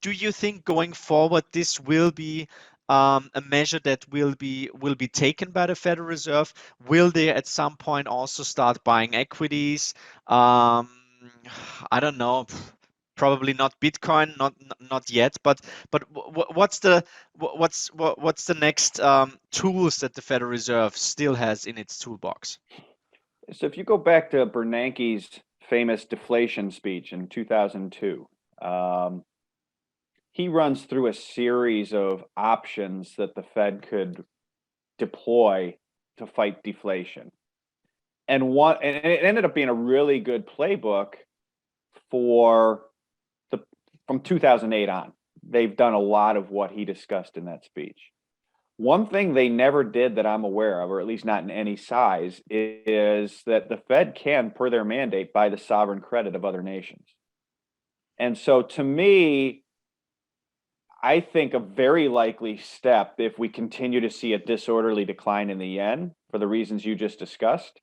Do you think going forward this will be a measure that will be taken by the Federal Reserve? Will they at some point also start buying equities? I don't know. Probably not Bitcoin, not yet. But what's the next tools that the Federal Reserve still has in its toolbox? So if you go back to Bernanke's famous deflation speech in 2002, he runs through a series of options that the Fed could deploy to fight deflation. And it ended up being a really good playbook from 2008 on. They've done a lot of what he discussed in that speech. One thing they never did that I'm aware of, or at least not in any size, is that the Fed can, per their mandate, buy the sovereign credit of other nations. And so to me, I think a very likely step, if we continue to see a disorderly decline in the yen, for the reasons you just discussed,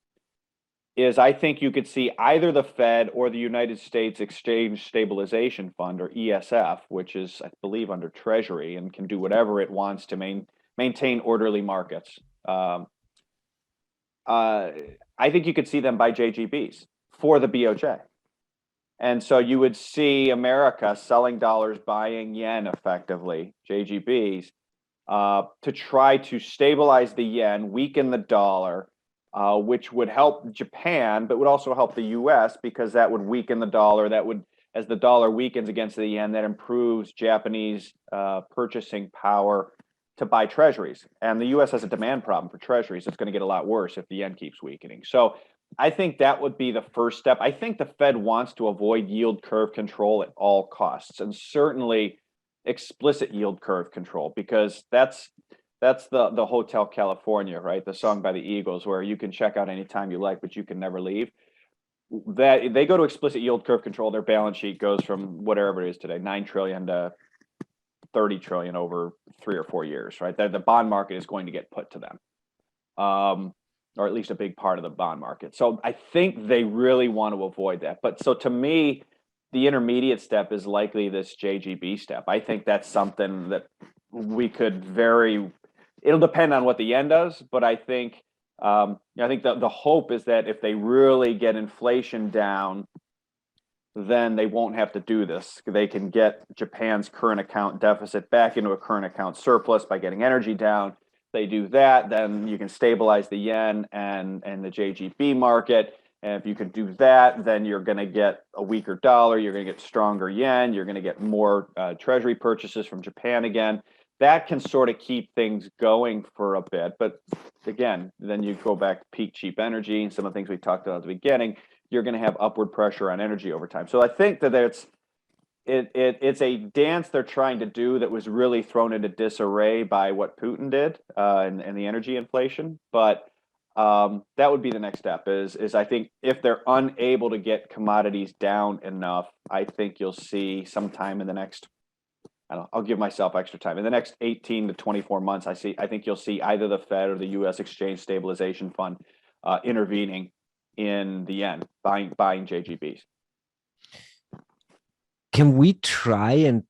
is I think you could see either the Fed or the United States Exchange Stabilization Fund, or ESF, which is, I believe, under Treasury and can do whatever it wants to maintain orderly markets. I think you could see them buy JGBs for the BOJ. And so you would see America selling dollars, buying yen effectively, JGBs, to try to stabilize the yen, weaken the dollar, which would help Japan, but would also help the US, because that would weaken the dollar. That would, as the dollar weakens against the yen, that improves Japanese purchasing power to buy treasuries. And the US has a demand problem for treasuries. It's going to get a lot worse if the yen keeps weakening. So I think that would be the first step. I think the Fed wants to avoid yield curve control at all costs, and certainly explicit yield curve control, because that's the Hotel California, right? The song by the Eagles, where you can check out anytime you like, but you can never leave. That they go to explicit yield curve control, their balance sheet goes from whatever it is today, 9 trillion to 30 trillion over 3 or 4 years, right? The bond market is going to get put to them, or at least a big part of the bond market. So I think they really want to avoid that. But so to me, the intermediate step is likely this JGB step. I think that's something that we could it'll depend on what the yen does, but I think the hope is that if they really get inflation down, then they won't have to do this. They can get Japan's current account deficit back into a current account surplus by getting energy down. They do that, then you can stabilize the yen and the JGB market. And if you can do that, then you're going to get a weaker dollar, you're going to get stronger yen, you're going to get more treasury purchases from Japan again. That can sort of keep things going for a bit. But again, then you go back to peak cheap energy and some of the things we talked about at the beginning, you're going to have upward pressure on energy over time. So I think that it's a dance they're trying to do that was really thrown into disarray by what Putin did and the energy inflation. But that would be the next step is I think if they're unable to get commodities down enough, I think you'll see sometime in the next, I'll give myself extra time. In the next 18 to 24 months, I think you'll see either the Fed or the US Exchange Stabilization Fund intervening in the yen, buying JGBs. Can we try and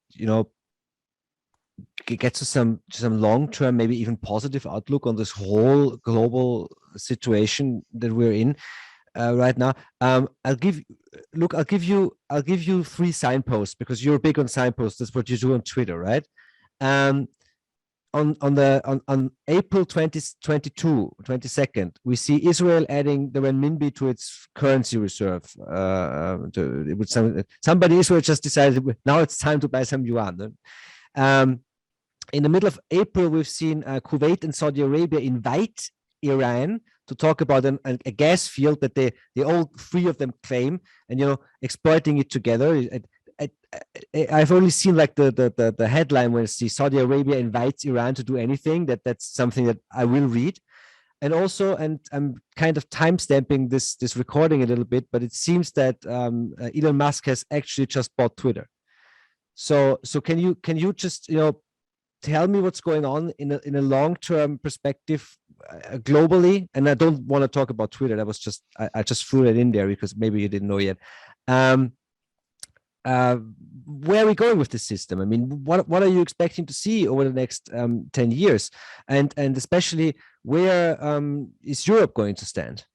get to some long-term, maybe even positive outlook on this whole global situation that we're in right now? I'll give you 3 signposts, because you're big on signposts. That's what you do on Twitter, right? On April 22nd, we see Israel adding the renminbi to its currency reserve. Somebody in Israel just decided now it's time to buy some yuan. In the middle of April, we've seen Kuwait and Saudi Arabia invite Iran to talk about a gas field that they all three of them claim, and exploiting it together. I've only seen like the headline where it's the Saudi Arabia invites Iran to do anything. That's something that I will read. And also, and I'm kind of time stamping this recording a little bit, but it seems that Elon Musk has actually just bought Twitter. So can you just tell me what's going on in a long-term perspective globally? And I don't want to talk about Twitter. That was just I just threw it in there because maybe you didn't know yet. Where are we going with this system? I mean, what are you expecting to see over the next 10 years? And especially, where is Europe going to stand?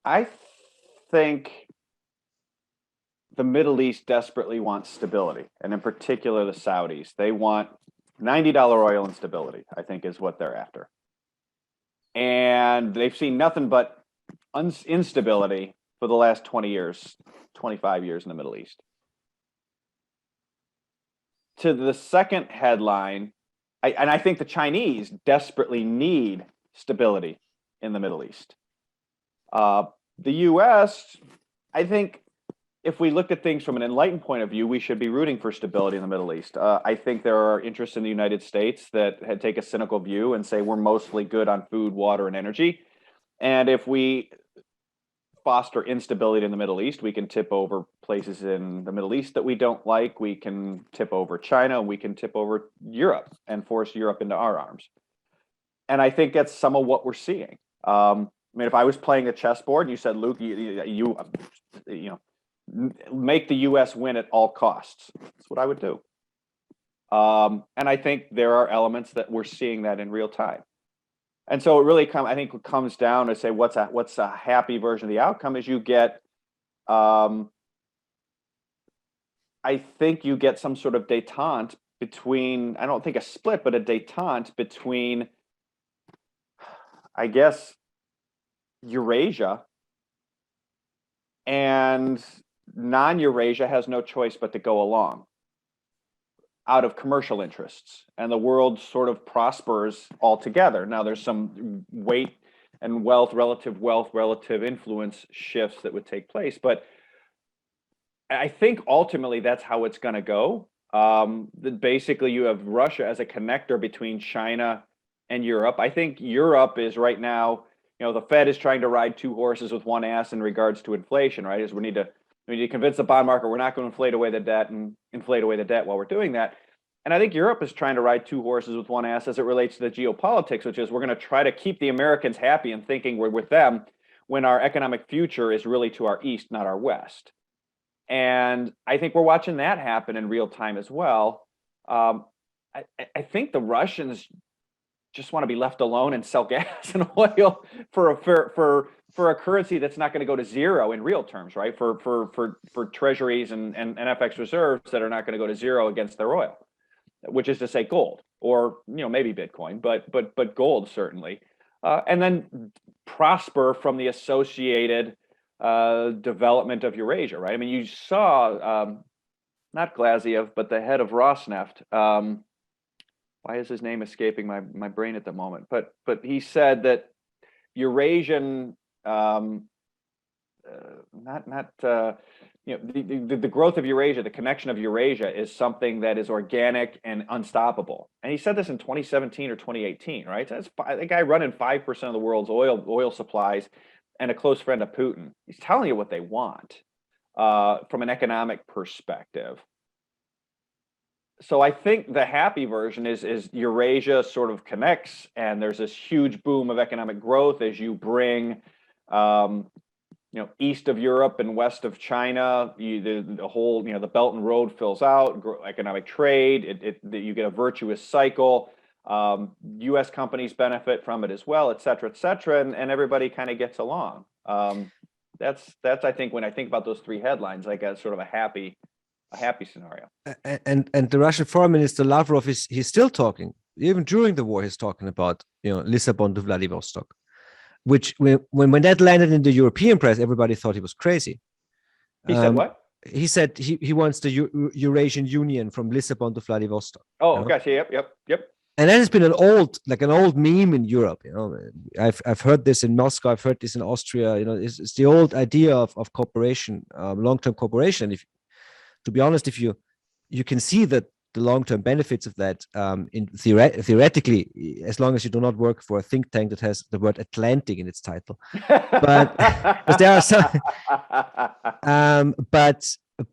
I think the Middle East desperately wants stability, and in particular, the Saudis. They want $90 oil and stability, I think, is what they're after. And they've seen nothing but instability for the last 20 years, 25 years in the Middle East. To the second headline, I think the Chinese desperately need stability in the Middle East. The U.S., I think if we looked at things from an enlightened point of view, we should be rooting for stability in the Middle East. I think there are interests in the United States that take a cynical view and say we're mostly good on food, water, and energy. And if we foster instability in the Middle East, we can tip over places in the Middle East that we don't like. We can tip over China. We can tip over Europe and force Europe into our arms. And I think that's some of what we're seeing. I mean, if I was playing a chessboard and you said, Luke, you make the U.S. win at all costs, that's what I would do. And I think there are elements that we're seeing that in real time. And so it really comes down to say what's a happy version of the outcome is you get, I think you get some sort of détente between, I don't think a split, but a détente between, I guess, Eurasia, and non-Eurasia has no choice but to go along out of commercial interests, and the world sort of prospers altogether. Now there's some weight and wealth, relative influence shifts that would take place, but I think ultimately that's how it's going to go. Basically, you have Russia as a connector between China and Europe. I think Europe is right now, the Fed is trying to ride two horses with one ass in regards to inflation, right? We need to convince the bond market we're not going to inflate away the debt while we're doing that. And I think Europe is trying to ride two horses with one ass as it relates to the geopolitics, which is we're going to try to keep the Americans happy and thinking we're with them when our economic future is really to our east, not our west. And I think we're watching that happen in real time as well. I think the Russians just want to be left alone and sell gas and oil for a currency that's not going to go to zero in real terms, right? For treasuries and FX reserves that are not going to go to zero against their oil, which is to say gold, or maybe Bitcoin, but gold certainly, and then prosper from the associated development of Eurasia, right? I mean, you saw not Glaziev, but the head of Rosneft. Why is his name escaping my brain at the moment? But he said that Eurasian, the growth of Eurasia, the connection of Eurasia is something that is organic and unstoppable. And he said this in 2017 or 2018, right? That's the guy running 5% of the world's oil supplies and a close friend of Putin. He's telling you what they want from an economic perspective. So I think the happy version is Eurasia sort of connects, and there's this huge boom of economic growth as you bring, east of Europe and west of China. The whole, the Belt and Road fills out, economic trade. You get a virtuous cycle. U.S. companies benefit from it as well, et cetera, and everybody kind of gets along. That's I think when I think about those three headlines, I get sort of a happy scenario. And the Russian Foreign Minister Lavrov he's still talking, even during the war. He's talking about Lisbon to Vladivostok, which when that landed in the European press, everybody thought he was crazy. He said what? He said he wants the Eurasian Union from Lisbon to Vladivostok. Oh, gosh, yep. and that has been an old meme in Europe. I've heard this in Moscow. I've heard this in Austria. It's the old idea of cooperation, long-term cooperation. If, to be honest, if you can see that the long-term benefits of that, theoretically, as long as you do not work for a think tank that has the word Atlantic in its title. But because there are some,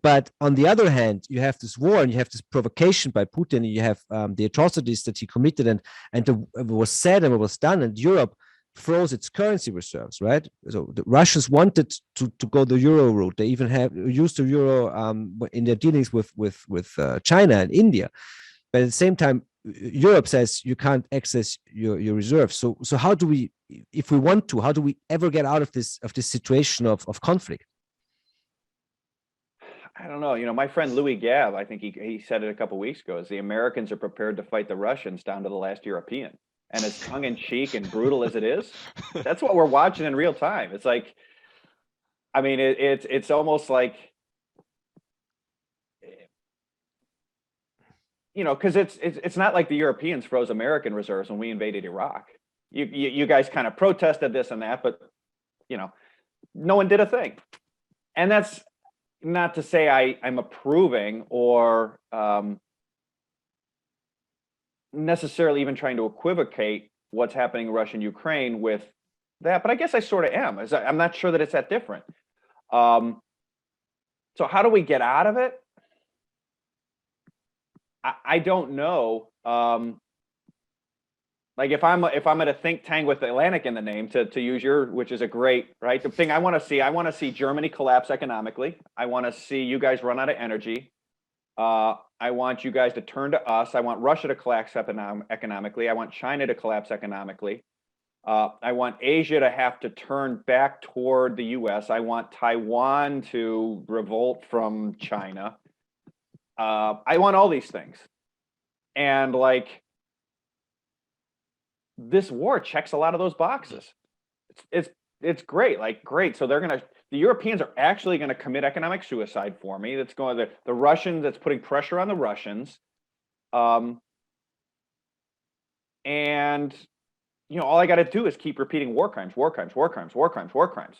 but on the other hand, you have this war and you have this provocation by Putin, and you have the atrocities that he committed, and what was said and what was done, and Europe froze its currency reserves, right? So the Russians wanted to go the euro route. They even have used the euro in their dealings with China and India. But at the same time, Europe says you can't access your reserves. So how do we, if we want to, how do we ever get out of this situation of conflict? I don't know. My friend Louis Gabb, I think he said it a couple of weeks ago, is the Americans are prepared to fight the Russians down to the last European. And as tongue in cheek and brutal as it is, that's what we're watching in real time. It's like, I mean, it's almost like, because it's not like the Europeans froze American reserves when we invaded Iraq. You guys kind of protested this and that, but no one did a thing. And that's not to say I'm approving or necessarily even trying to equivocate what's happening in Russia and Ukraine with that, but I guess I sort of am. I'm not sure that it's that different. So how do we get out of it? I don't know. Like if I'm at a think tank with Atlantic in the name, to use which is a great, right? The thing I want to see Germany collapse economically. I want to see you guys run out of energy. I want you guys to turn to us. I want Russia to collapse economically. I want China to collapse economically. I want Asia to have to turn back toward the US. I want Taiwan to revolt from China. I want all these things. And this war checks a lot of those boxes. It's great, great. So the Europeans are actually going to commit economic suicide for me. That's going the Russians. That's putting pressure on the Russians. And all I got to do is keep repeating war crimes, war crimes, war crimes, war crimes, war crimes.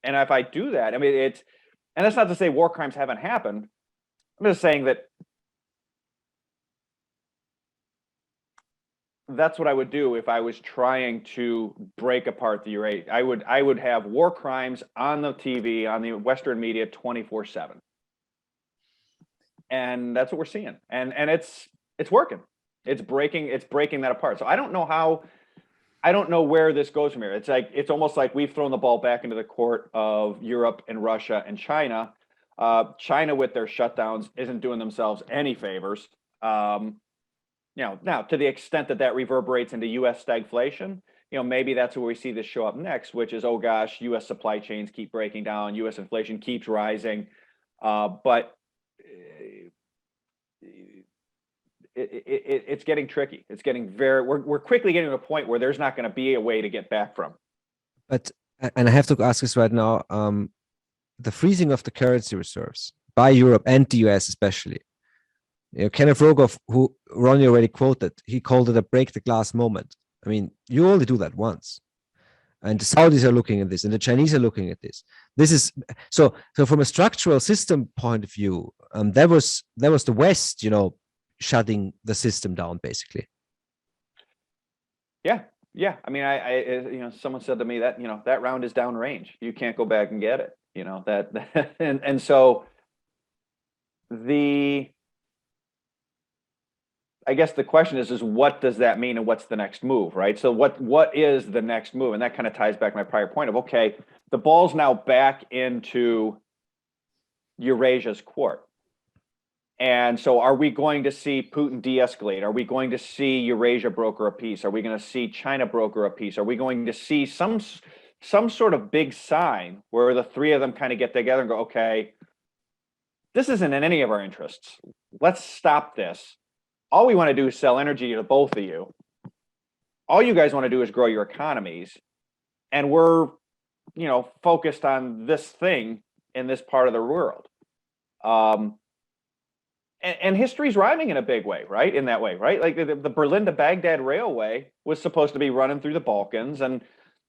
And if I do that, I mean, and that's not to say war crimes haven't happened. I'm just saying that that's what I would do if I was trying to break apart the Eurasia. I would have war crimes on the TV, on the Western media 24/7. And that's what we're seeing. And it's working. It's breaking that apart. So I don't know where this goes from here. It's almost like we've thrown the ball back into the court of Europe and Russia and China. China with their shutdowns isn't doing themselves any favors. Now to the extent that reverberates into U.S. stagflation, maybe that's where we see this show up next, which is, oh gosh, U.S. supply chains keep breaking down, U.S. inflation keeps rising, but it's getting tricky. It's getting we're quickly getting to a point where there's not going to be a way to get back from. But, and I have to ask this right now, the freezing of the currency reserves by Europe and the US especially. Kenneth Rogoff, who Ronnie already quoted, he called it a break the glass moment. I mean, you only do that once. And the Saudis are looking at this, and the Chinese are looking at this. This is so from a structural system point of view, that was the West, shutting the system down, basically. Yeah. I mean, I someone said to me that that round is downrange. You can't go back and get it. That and so I guess the question is what does that mean and what's the next move, right? So what is the next move? And that kind of ties back to my prior point of, okay, the ball's now back into Eurasia's court. And so are we going to see Putin de-escalate? Are we going to see Eurasia broker a peace? Are we going to see China broker a peace? Are we going to see some sort of big sign where the three of them kind of get together and go, okay, this isn't in any of our interests. Let's stop this. All we want to do is sell energy to both of you. All you guys want to do is grow your economies. And we're, focused on this thing in this part of the world. and history's rhyming in a big way, right? In that way, right? Like the Berlin to Baghdad railway was supposed to be running through the Balkans, and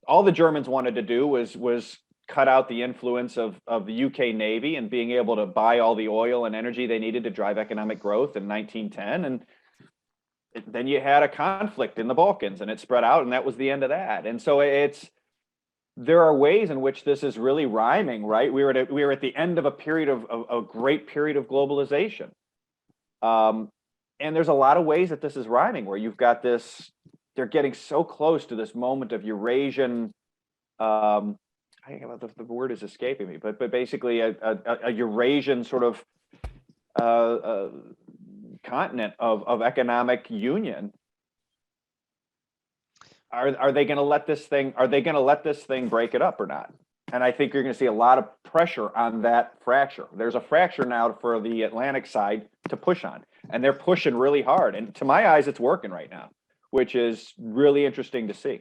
all the Germans wanted to do was cut out the influence of the UK Navy and being able to buy all the oil and energy they needed to drive economic growth in 1910. And then you had a conflict in the Balkans, and it spread out, and that was the end of that. And so there are ways in which this is really rhyming, right? We were at the end of a period of a great period of globalization. And there's a lot of ways that this is rhyming, where you've got this, they're getting so close to this moment of Eurasian, the word is escaping me, but basically a Eurasian sort of continent of economic union. Are they going to let this thing? Are they going to let this thing break it up or not? And I think you're going to see a lot of pressure on that fracture. There's a fracture now for the Atlantic side to push on, and they're pushing really hard. And to my eyes, it's working right now, which is really interesting to see.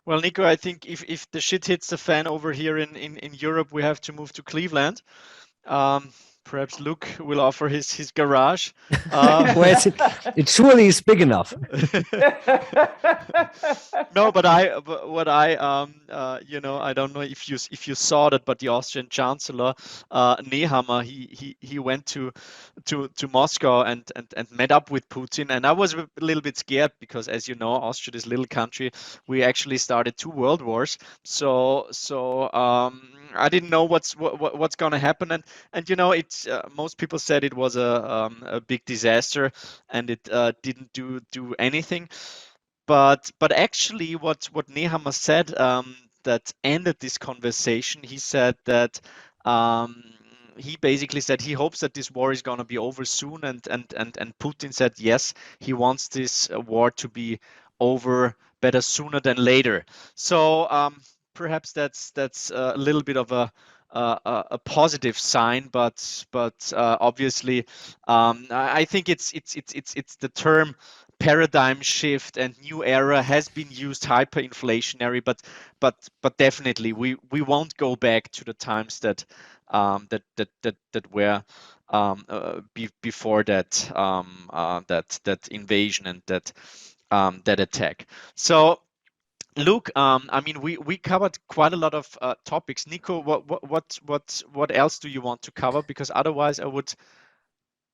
Well, Nico, I think if the shit hits the fan over here in Europe, we have to move to Cleveland. Perhaps Luke will offer his garage. Well, it surely is big enough. No, but what I I don't know if you saw that, but the Austrian Chancellor Nehammer, he went to Moscow and met up with Putin, and I was a little bit scared because, as you know, Austria, this little country, we actually started 2 world wars, so I didn't know what's going to happen, and it's most people said it was a big disaster, and it didn't do anything. But actually, what Nehammer said that ended this conversation, he said that he basically said he hopes that this war is going to be over soon, and Putin said yes, he wants this war to be over better sooner than later. So perhaps that's a little bit of a positive sign, but obviously I think it's the term paradigm shift and new era has been used hyperinflationary, but definitely we won't go back to the times that were before that that invasion and that attack. So Luke, I mean, we covered quite a lot of topics. Nico, what else do you want to cover? Because otherwise,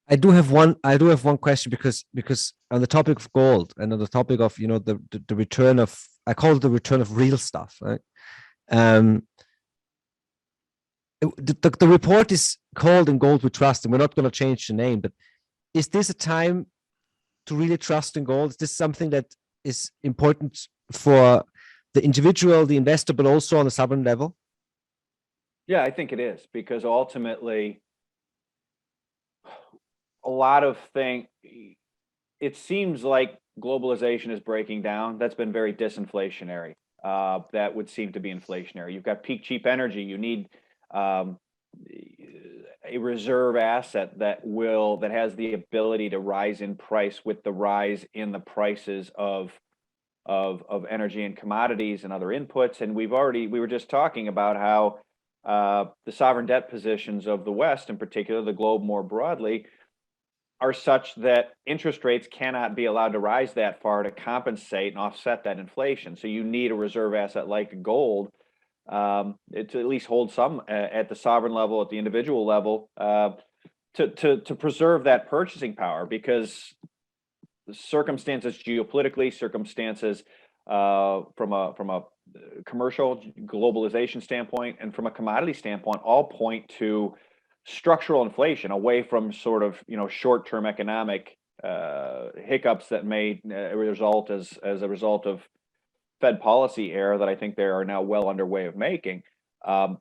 I do have one question because on the topic of gold and on the topic of the return of, I call it the return of real stuff, right? The report is called In Gold We Trust, and we're not going to change the name, but is this a time to really trust in gold? Is this something that is important for the individual, the investor, but also on the sovereign level? Yeah, I think it is, because ultimately a lot of things, it seems like globalization is breaking down. That's been very disinflationary. That would seem to be inflationary. You've got peak cheap energy. You need a reserve asset that has the ability to rise in price with the rise in the prices of energy and commodities and other inputs. And we were just talking about how the sovereign debt positions of the West, in particular, the globe more broadly, are such that interest rates cannot be allowed to rise that far to compensate and offset that inflation. So you need a reserve asset like gold to at least hold some at the sovereign level, at the individual level, to preserve that purchasing power, because circumstances geopolitically, circumstances from a commercial globalization standpoint and from a commodity standpoint all point to structural inflation, away from sort of short-term economic hiccups that may result as a result of Fed policy error that I think they are now well underway of making. I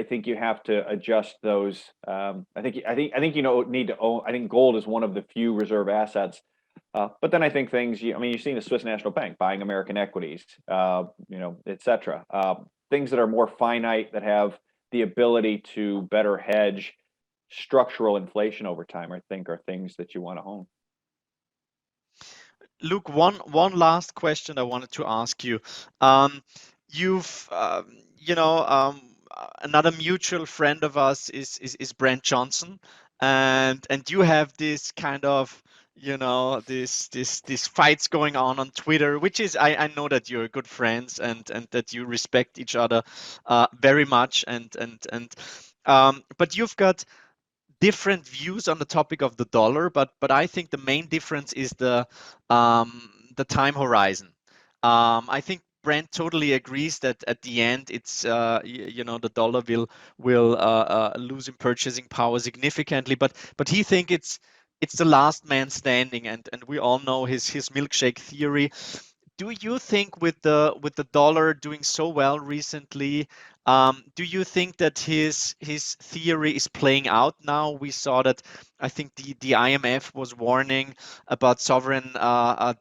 think you have to adjust those. I think need to own. I think gold is one of the few reserve assets. But then I think things. You've seen the Swiss National Bank buying American equities, et cetera. Things that are more finite, that have the ability to better hedge structural inflation over time, I think, are things that you want to own. Luke, one last question I wanted to ask you. You've another mutual friend of us is Brent Johnson, and you have this kind of this fights going on Twitter, which is I know that you're good friends and that you respect each other very much, and but you've got different views on the topic of the dollar, but I think the main difference is the time horizon. I think Brent totally agrees that at the end it's the dollar will lose in purchasing power significantly, but he think it's the last man standing, and we all know his milkshake theory. Do you think with the dollar doing so well recently, do you think that his theory is playing out now? We saw that I think the IMF was warning about sovereign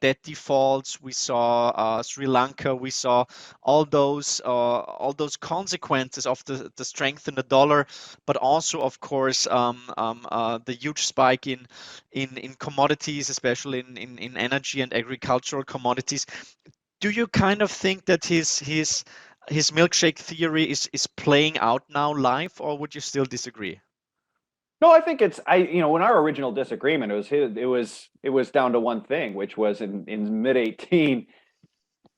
debt defaults. We saw Sri Lanka. We saw all those consequences of the strength in the dollar, but also of course the huge spike in commodities, especially in energy and agricultural commodities. Do you kind of think that his milkshake theory is playing out now live, or would you still disagree? No, I think when our original disagreement it was down to one thing, which was in mid 18.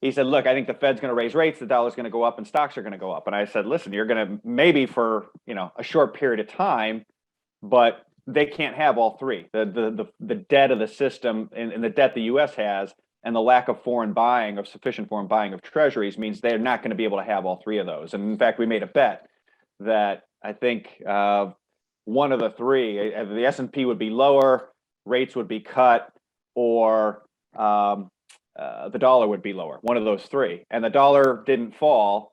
He said, look, I think the Fed's going to raise rates, the dollar's going to go up, and stocks are going to go up. And I said, listen, you're going to maybe for a short period of time, but they can't have all three. The debt of the system and the debt the U.S. has, and the lack of sufficient foreign buying of treasuries means they're not going to be able to have all three of those. And in fact, we made a bet that I think one of the three, the S&P would be lower, rates would be cut, or the dollar would be lower. One of those three. And the dollar didn't fall,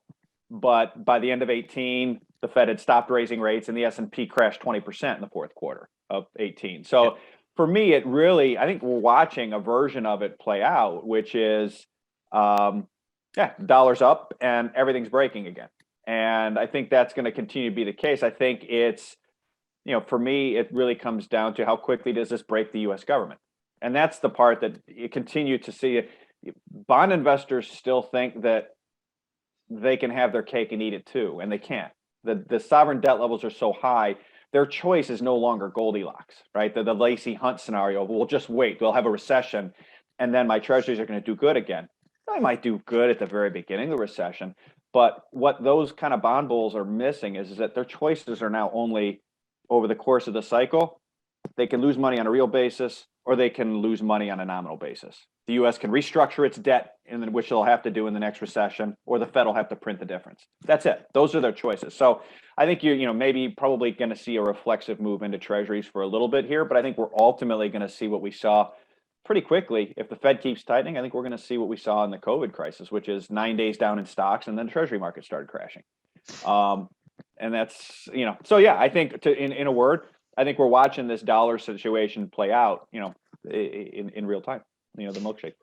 but by the end of 18, the Fed had stopped raising rates, and the S&P crashed 20% in the fourth quarter of 18. So for me, I think we're watching a version of it play out, which is, dollar's up and everything's breaking again. And I think that's going to continue to be the case. I think it's, for me, it really comes down to how quickly does this break the U.S. government? And that's the part that you continue to see. Bond investors still think that they can have their cake and eat it too, and they can't. The sovereign debt levels are so high, their choice is no longer Goldilocks, right? The Lacey Hunt scenario, we'll just wait, we'll have a recession, and then my treasuries are going to do good again. They might do good at the very beginning of the recession, but what those kind of bond bulls are missing is that their choices are now only over the course of the cycle. They can lose money on a real basis, or they can lose money on a nominal basis. The U.S. can restructure its debt, which they'll have to do in the next recession, or the Fed will have to print the difference. That's it. Those are their choices. So I think maybe probably going to see a reflexive move into treasuries for a little bit here, but I think we're ultimately going to see what we saw pretty quickly. If the Fed keeps tightening, I think we're going to see what we saw in the COVID crisis, which is 9 days down in stocks, and then the treasury market started crashing. And that's, so yeah, I think in a word, I think we're watching this dollar situation play out, in real time, the milkshake.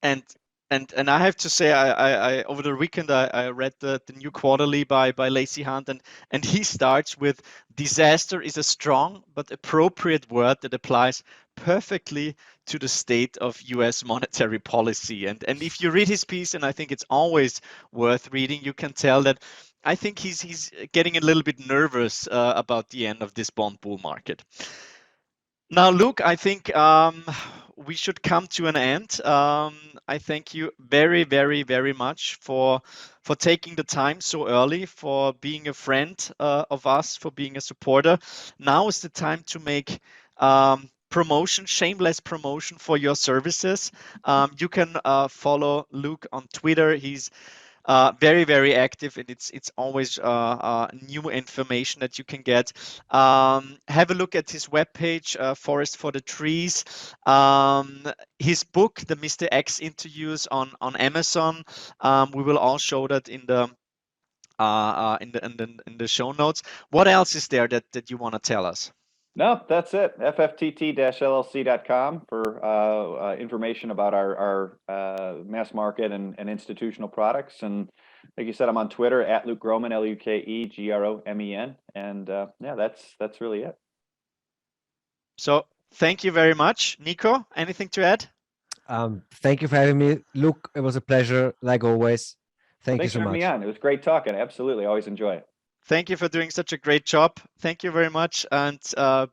And and I have to say, I over the weekend I read the new quarterly by Lacey Hunt, and he starts with disaster is a strong but appropriate word that applies perfectly to the state of US monetary policy. And if you read his piece, and I think it's always worth reading, you can tell that I think he's getting a little bit nervous about the end of this bond bull market. Now, Luke, I think we should come to an end. I thank you very, very, very much for taking the time so early, for being a friend of us, for being a supporter. Now is the time to make promotion, shameless promotion for your services. You can follow Luke on Twitter. He's very, very active, and it's always new information that you can get. Have a look at his webpage, Forest for the Trees. His book, the Mr. X interviews on Amazon. We will all show that in the show notes. What else is there that you want to tell us? No, that's it. FFTT-LLC.com for information about our mass market and institutional products. And like you said, I'm on Twitter at Luke Gromen, LukeGromen. And yeah, that's really it. So thank you very much. Nico, anything to add? Thank you for having me. Luke, it was a pleasure, like always. Thank you so much. Thanks for having me on. It was great talking. Absolutely. Always enjoy it. Thank you for doing such a great job. Thank you very much, and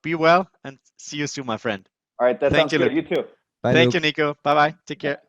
be well, and see you soon, my friend. All right, that Thank sounds you, good. Luke. You too. Bye, Thank Luke. you, Nico. Bye bye. Take care.